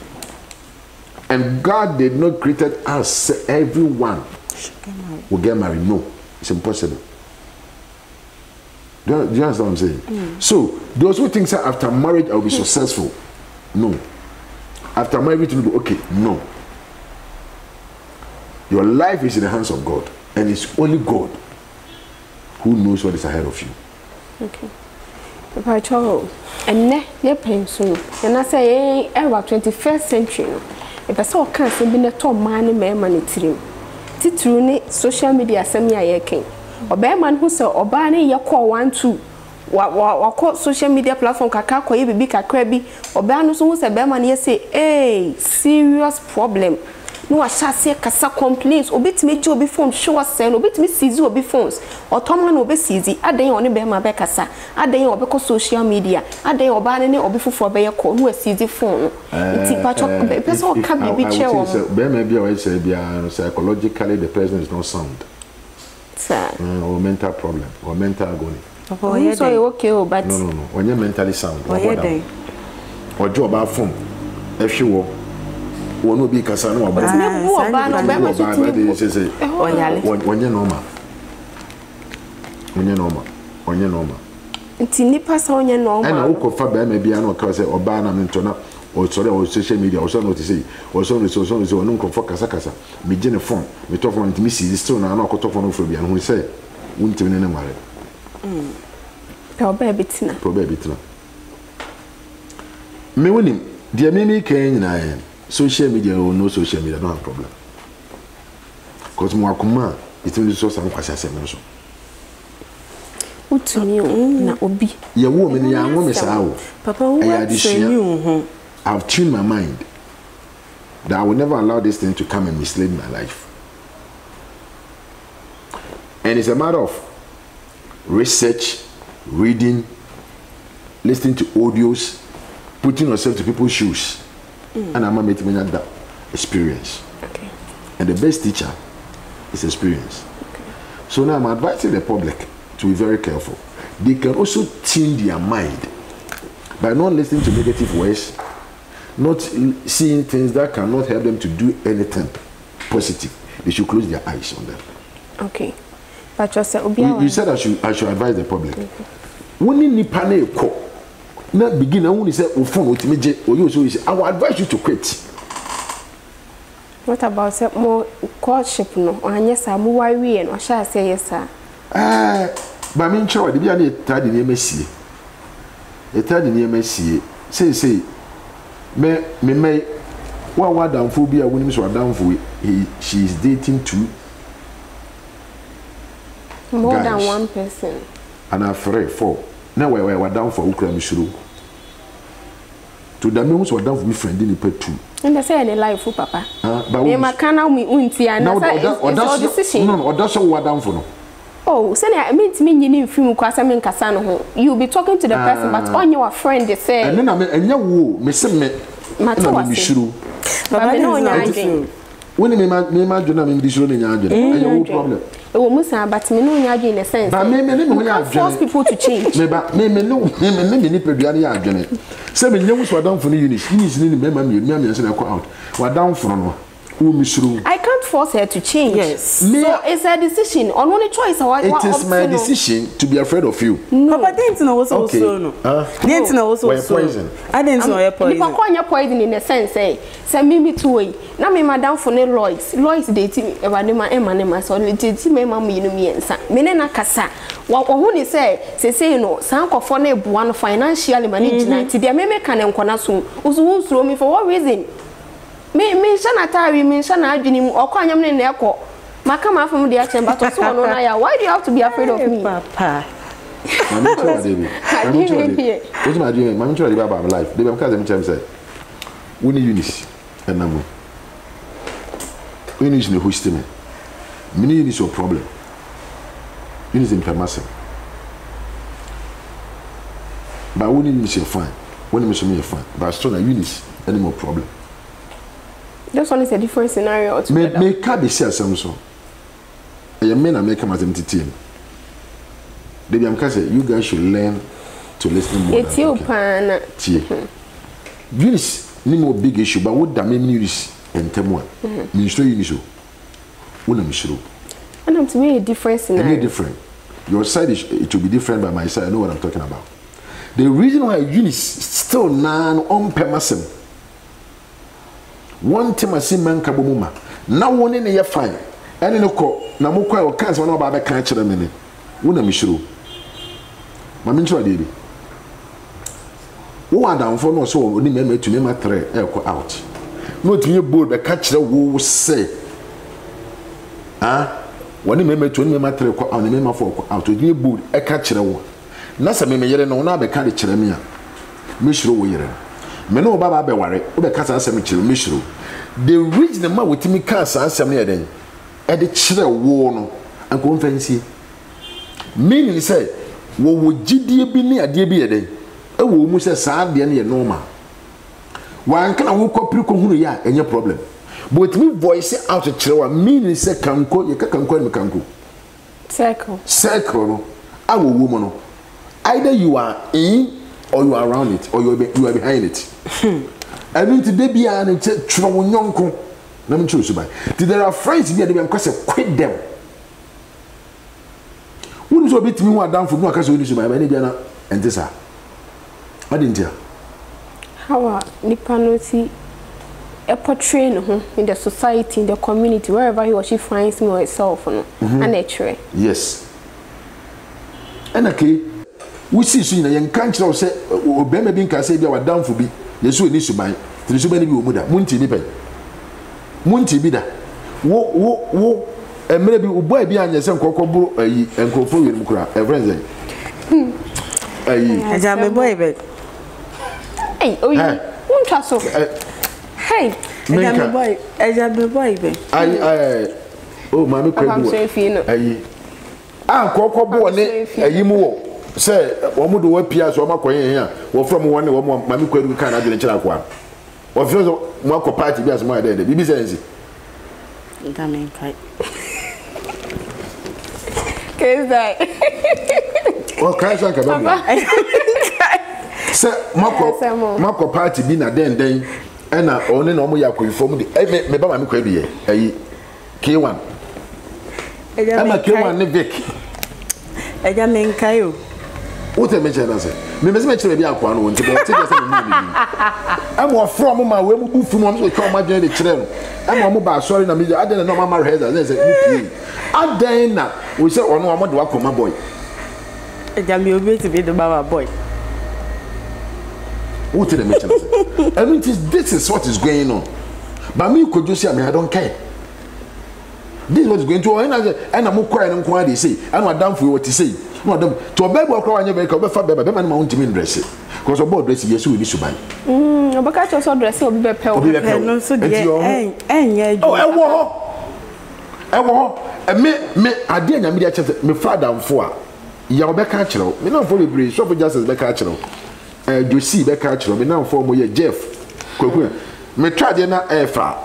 And God did not create us, everyone will get married. No, it's impossible. Do you understand what I'm saying? So, those who think that after marriage I will be successful, no. After marriage you will be okay, no. Your life is in the hands of God, and it's only God who knows what is ahead of you. Okay. Papa Cho, and ne ye pain so. And I say, ever 21st century. If I saw cancer be a top man and man titru social media semi ayekin. Oba man who say oba ne ye call 1-2 wa call social media platform kaka koye bibi kakra bi oba no so who say be man ye say hey serious problem no a chase kasa complaints obetime je obi phone show us say no obetime seize obi phones otoman no obi seize adan oni be ma be kasa adan obi ko social media adan oba ne obi fofo be ye call no seize phone iti patch person ka bibi che wo be ma bia we say bia psychologically the person is not sound. Or mental problem or mental agony. So you okay, but no. When you're mentally sound, or job about phone, if you will be Cassano or when you're normal. When you're normal. It's in the past on your normal. And I will confirm maybe I know because or banner into or sorry or social media or something to say or something so no comfort casa me gene phone me talk from me see still na no talk from phobia and we say won't even any marry probably me woni dia me kan na social media or no social media don't have problem cause mo akoma it will so some kwase asem so utumi na obi ye wo me ya wo me sa wo papa wo say I've tuned my mind that I will never allow this thing to come and mislead my life. And it's a matter of research, reading, listening to audios, putting yourself to people's shoes. And I'm making that experience. Okay. And the best teacher is experience. Okay. So now I'm advising the public to be very careful. They can also tune their mind by not listening to negative words, not seeing things that cannot help them to do anything positive. They should close their eyes on them. Okay. But you said I should advise the public. When you need panic, not begin only say phone with me or you so I will advise you to quit. What about say more courtship no? Or yes, I'm worried and or shall I say yes, sir? But me sure the be any third in MSC. A third in MSC say me what down for be a woman so down for she is dating two more guys. Than one person. And I 4. Now we down for Ukra Mishuru. To the members were down for me friend in the two. And I say any life for papa. But we can me unti and that's decision. No, or that's what down for no. Oh, say I mean to me you film kwasa me nkasa no ho. You be talking to the person but on your friend they say. And then I wo me se me Mishuru. But no nya. When me ma jona me Mishuru nya adwene. Ayo problem. e wo musa but me no nya adwene in a sense but me no nya adwene force people to change me no ni pedua ne adwene se me nyamu so adamfo ni unit ni mema me nso na out wadamfo no I can't force her to change. Yes. So it's her decision. On only choice. It is my decision to be afraid of you. No. Papa didn't know what's also no. Didn't know what's also poison. I didn't know your poison. If I call your poison in a sense, say me two way. Now me madam for ne Lois dating Evanema Emma so dating me mama you know me ensa. Me na kasa. Wa ohuni say you know sanko for ne buano financially management. Ti dia me kan enkona so. Usu me for what reason? Me shana tari me shana adwini mu okwanyam ne na ekọ maka ma afom de achemba to so no na ya why do you have to be afraid of me papa mami try dey what my doing mami try dey about my life dey be because dem chem say we need Eunice enamu Eunice ne host me me Eunice your problem Eunice in permission but we need Eunice fine when me so me fine but still na Eunice any more problem. This one is a different scenario altogether. Me ka be share some so. E me na make am team. They am ka say you guys should learn to listen more. It's you pan. This ni more big issue but what da me news entemo a. Me show you so. Una me show. And I'm to me a different scenario. Any different. Your side is it will be different by my side. I know what I'm talking about. The reason why Eunice still nan on permission. One time I see man kabumuma. Now one in a fine. And in a co, Namuka or cancer no baba catch a minute. Una mishru. Mamintra baby. One down for no so only member to name a tray echo out. Not to your board the catcher who say. Ah, one member to name a tray on the member for out to your board a catcher. Nasa me yere no na be carry cheremia. Mishru yere. Me no baba be ware o be kasa asem kire me shiro the reason ma wetimi kasa asem ne den e de kire wo no anko mfansi meaning say wo gidie bi ne ade bi yeden e wo mu se saa de ne ye normal wan kana wo kopiri ko hunu ya enye problem but wetimi voice out kire wa meaning say kanko ye kanko me kanko circle no awo wo mo no either you are in or you are around it or you are behind it. I mean today be an trouble nyonko. Let me choose by. There are friends here they because quit them. Wouldn't so bit me one down for no case we by any biana and this are. I didn't hear. How are Nipanoti a portray in the society, in the community, wherever he or she finds me or herself and nature. Yes. And okay. We see so na yen kan kire say obema bi nka say bia wadamfo bi yesu ni suban tiri suban bi omuda munti ni pen munti bi da wo emre bi obo bi anya se nkokko buru ayi enkofo wi mkura friends ayi aja me boy be oyi unta so hey aja me boy be ayi oh mami kwebu ayi nkokko bo ne ayi mu wo say omo do wapia so makoyen here wo from one wo mami kwadu kan na de kira kwa wo feel so mo akọ party bi as mo ade bibi sense ngamen kai Keza o kai san ka ba say mako party bi na den e na oni na omo yakọ ifom de me ba mami kwadu ye ayi K1 ama K1 ne Vic eja men kai o what a mention answer. Me me mention be akwa no wonti but take say me me. Am wo from ma we mu fu mo so kwa ma dwen de kire no. Am wo ba sorry na me aden na ma rehearsal say me aden na we say ono mo de wakoma boy. Eja me obi to be the baba boy. What a mention answer. I mean this is what is going on. But me could just say I don't care. This is what is going to on and I'm crying and quiet they say. I'm not down for what to say. No them to obey what cry anybe ka fa beba man ma untimi dress because obo dress yesu we ni suban obaka cho so dress obi be pe no so de enye ewo me ade anyame dia chete me father mfo a ya obeka kire me na mfo bebre so for justice beka kire Josie beka kire me na mfo mo ye Jeff kwaku me twade na efa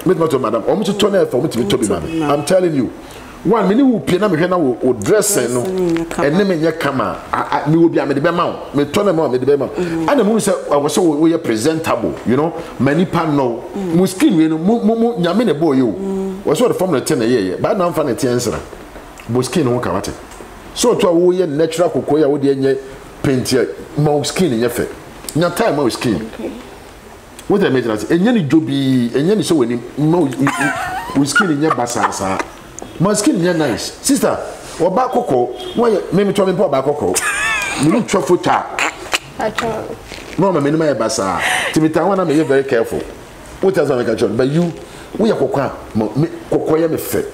me not madam o mo to na efa o mo timi to bi madam I'm telling you one me ni wo pie na me hwe na wo dress no ene me nye kama me wo bia me de be ma wo me to na me de be ma ana mu se wo se wo ye presentable you know many pa no mu skin we no mu nyame ne boy yo wo se wo form na ten ye ba na mfa na tie nsra bo skin ho ka wate so to wo ye natural kokoya wo de nye paint mo skin nye fe nya time mo skin what I imagine as enyani jobi enyani so wani mo skin nye basasa my skin is nice. Sister, or back cocoa, why maybe tell me about cocoa. You look for tap. No, my minimum basa. To be Taiwan, I'm very careful. What else I can but you, we are cocoa, cocoa, me fit.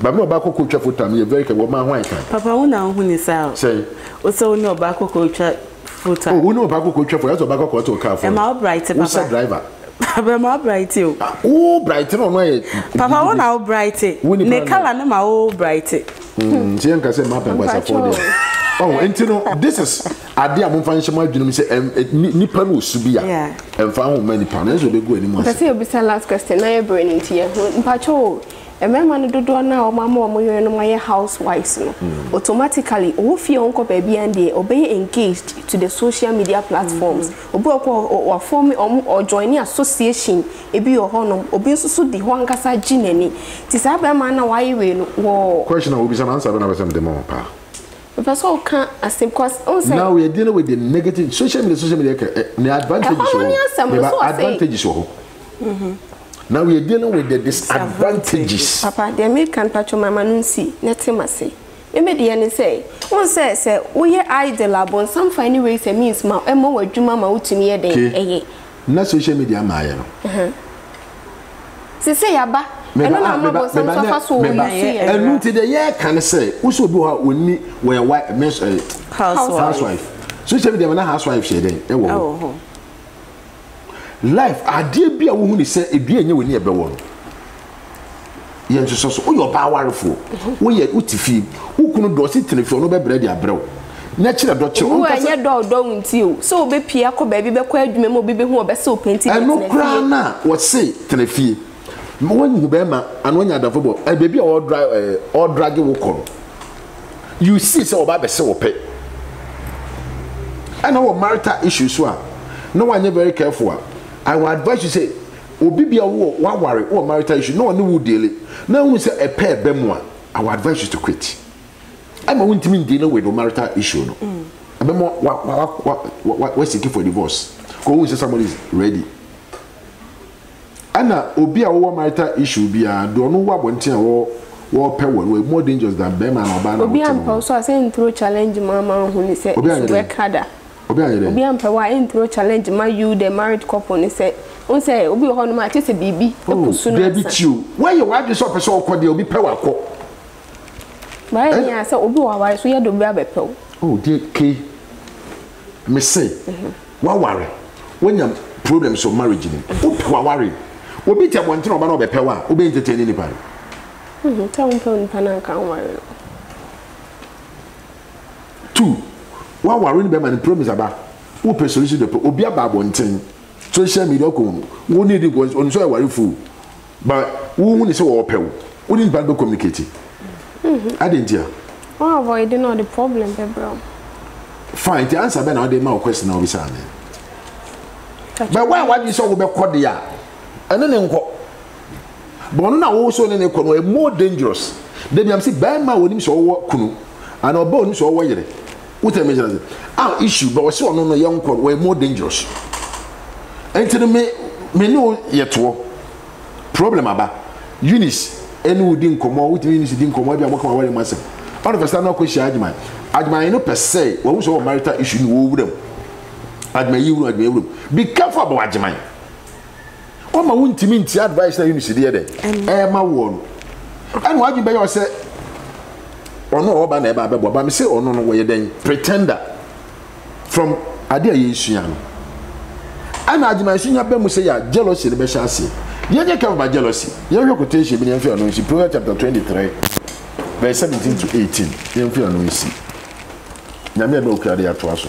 But no back cocoa for time, you're very careful. My wife, Papa, who now who is out? Say, also no back cocoa foot. Oh, who know about cocoa for us or back cocoa to a car for? Am I bright, Papa driver? Papa, my bright you. Oh, bright on my Papa, one out bright. Ne color no my old bright. Jen can say map and was afforded. Oh, and you know, this is idea I'm finding my dream say nipa no subia. Yeah. And found many panels will be good anymore. That's your last question. Now you're bringing into your patrol. A man do now, mamma, my housewives. Automatically, all fear uncle baby and they obey engaged to the social media platforms. Or form or joining association, a be your honor, or being so the one cassa ginny. Tis a man, why you will. Question will be some answer when I was on the moment. Professor can't as same cause. Now we are dealing with the negative social media, the advantages. Now we are dealing with the disadvantages. Papa, the American patron mama nunsi, netima say. Immediately say, one says, we are idle upon some funny ways and means ma emo wa juma ma utimi eden. Na social media maya. Say yaba. And I'm not some so and no to the year can say, also do her with me where white housewife. Social media na housewife she then. Oh. Life adie bia wo hu ni se edua enye woni ebe wo ye nso so wo yo ba warefo wo ye utifi wo kunu do si tenefi no be bredi abrew na kire do kire wo enye do nti o so obe pia ko ba bi be kwa adwuma mo bi be hu obe se openti tenefi no kra na wo se tenefi mo hu be ma anu nya dafo bo e be o drag wo ko you see say oba be se wo pe and our marital issues so no one very careful. I would advise you say, Obibia wa worry or marital issue. No one would deal it. Now we say a pair bemwa. I would advise you to quit. I'm going to mean dealing with the marital issue. No, I mean what's seeking for divorce? Go say somebody is ready. Anna Obia or marital issue be a don't know what one thing or pair one more dangerous than Bema or Bana. Obia also I say through challenge mama who say work harder. Obi ampa wa intro challenge my you the married couple ni say on say obi ho no ma tese bibi epusu no baby chiu why you want so person okọ de obi pe wa kọ ba ya say obi wa wa so ye do bi abepew oh de ke me say wa ware when you problems of marriage ni obi wa ware obi te bontin oba na obepew a obi entertain ni pa ta un pe ni pa na kan ware two wa worry be man promise aba wo pe solution de obi aba bonten social media ko wo need go on so worry fool but wo hu ni say wo pew wo need bad communicate adentia wa avoid no the problem be bro fine the answer be na dey ma question na obi say but why you so wo be kọ de a ene ne nko but na wo so ne ko no more dangerous dey am say by ma woni so wo kunu and oba woni so wo yere. What I measure our issue, but we saw no young called were more dangerous. And to me no yet problem about Eunice, and we didn't come out with Eunice didn't come out. I'm walking away myself. All of a sudden, no question, Adman, no per se, what was our marital issue in them. Admire, be careful about Adman. What my own team advice that Eunice did there, my one. And what you by say. Or no, Oba never, but me say, oh no, where you then pretender from Adia Yisuan. And I imagine your bemu say jealousy the best. You just come by jealousy. Your quotation in Proverbs chapter 23, verse 17 to 18. You feel no see. Namia no carry to us.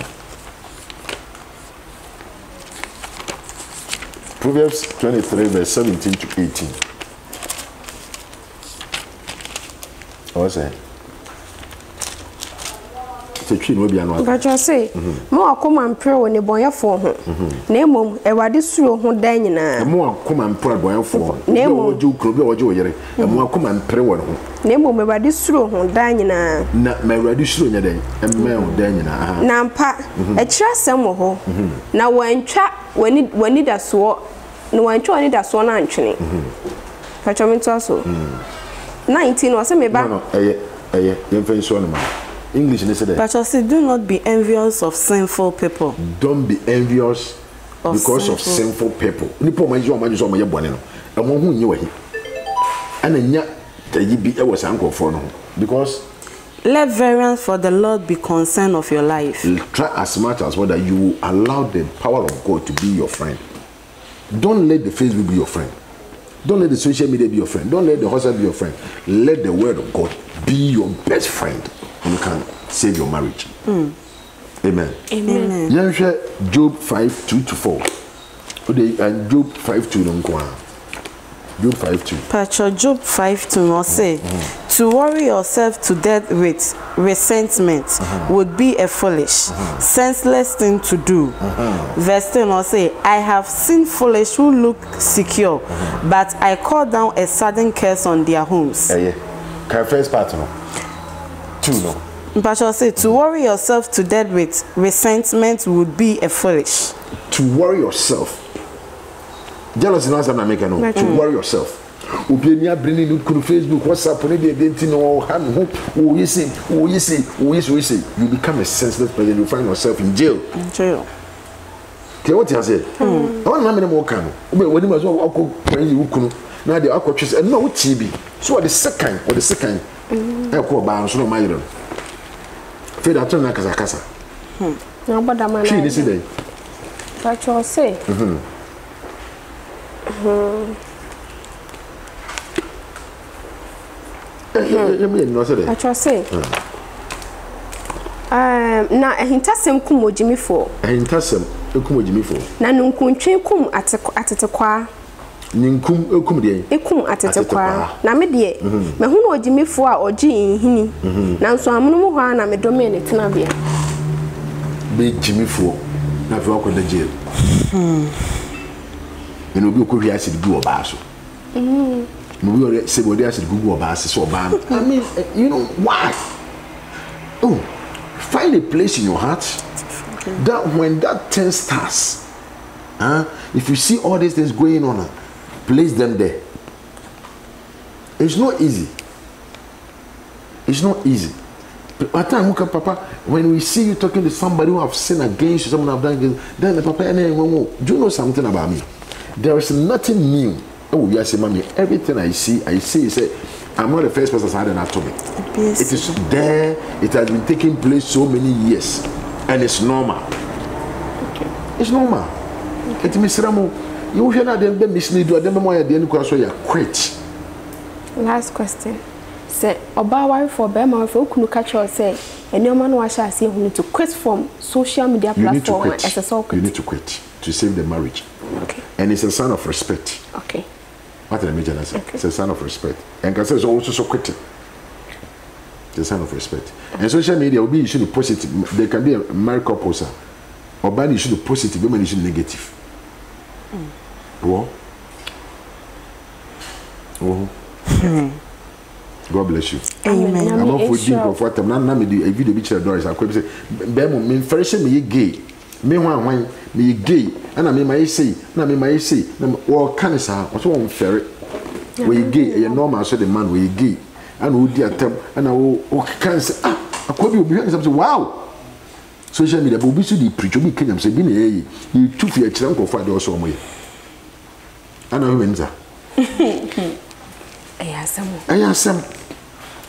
Proverbs 23, verse 17 to 18. say twi no bia no but you say mo akoma mpre wo ne bonyefo ho na emom ewade suro ho dan nyina mo akoma mpre bonyefo na emom oje ukro bi oje oyere mo akoma mpre wo ho na emom ewade suro ho dan nyina na ma ewade suro nya dan emme ho dan nyina na mpa e kira sem ho na wantwa wani da so na wantwa wani da so na antwene pachominto so 19 was me ba no eye yemfa so no ma English they say but I say do not be envious of sinful people. Don't be envious because of sinful people. Nipo ma you so ma ye bone no. E mo hu nye wahi. Ana nya tayi bi e was ankofo no because let variance for the Lord be concern of your life. Try as much as well that you allow the power of God to be your friend. Don't let the Facebook be your friend. Don't let the social media be your friend. Don't let the hustle be your friend. Let the word of God be your best friend. And you can save your marriage. Amen. Amen. Amen. Job 5:2-4. And Job 5:2 no kwa. Job 5:2. Pastor Job 5:2 no say to worry yourself to death with resentment would be a foolish, senseless thing to do. Verse 10 no say I have seen foolish who look secure, but I call down a sudden curse on their homes. Yeah. Can first part no. 2 no. Pastor say to worry yourself to death with resentment would be a foolish. To worry yourself. Jealousy no answer na make no. To worry yourself. Obiania bringing you to Facebook, WhatsApp, and the no hand who you see. You become a senseless person. You find yourself in jail. Okay, what you say? I want na me mo kan. When you so akọ when you kunu. Na dey akọ twese. And no TB. So the second. I call by so my iron. Fed at na kasa. Na boda man. She this day. What you say? What you say? Na ehintasem kum ojimifo. Ehintasem ekum ojimifo. Na nunkuntwe kum atetekwa. Ninkum ekum de. Ekum atetekwa. Na me de me hu ojimifo a oji nhini. Na nso amono mu hwa na me dome ne tena bia. Be jimifo na fe akoda jail. And obi okwi acid gu oba so. No we say body acid gu oba so oba. I mean, you know why? Oh, find a place in your heart that when that thing starts, if you see all these things going on, place them there. It's not easy. It's not easy. At time, Papa, when we see you talking to somebody who have sinned against you, someone have done against, then the Papa, do you know something about me? There is nothing new. Oh, yes, mommy. Everything I see is I'm not the first person to had an atomic. It is there. It has been taking place so many years, and it's normal. Okay. It's normal. It means you hear that they mislead you. They memoir the end because you quit. Last question. Say oba wife for bema for kunu catch or say any man wa sha say you need to quit from social media platform. You need to quit to save the marriage. Okay. And it's a sign of respect. Okay. What did I mention? Okay. It's a sign of respect. And can say it's also so quitting. It's a sign of respect. And social media will be issue positive. There can be a married couple, or bad issue positive, women issue negative. What? God bless you. Amen. I'm not for deep for what I'm not me a video picture doors. I could say, Bemo, me fresh me gay. Me one me gay. And I mean my say, na me my say, or cancer, or so on ferret. We gay, a normal so the man we gay. And who dear them, and I will cancer. I could be behind something. Wow. Social media, but we should preach. We can't say, be you took your chunk of father or some way. And I remember. I ask some.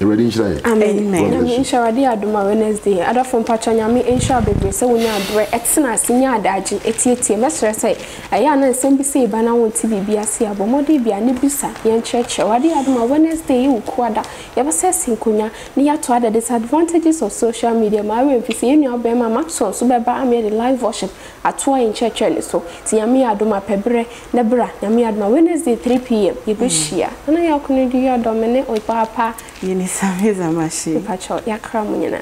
Ready inside. Amen. Inshallah, dia aduma Wednesday. Ada from Pachanya me inshallah bebre se wonya abre etena sinya adaji etietie mesre say aya na nsem bi say ba na won ti bibia se abomodi bia ne bisa ye ncheche wade aduma Wednesday yu kwada ye ba se sinkonya ne ya to ada disadvantages of social media ma we mfisi ye nua be ma maxon so be ba am the live worship ato in church ni so ti ya me aduma pebre ne bra ya me aduma Wednesday 3 pm ye be hia na ya kono di adoma ne o papa Yeni Samiza Mashi. Pacho, Yakra Munina.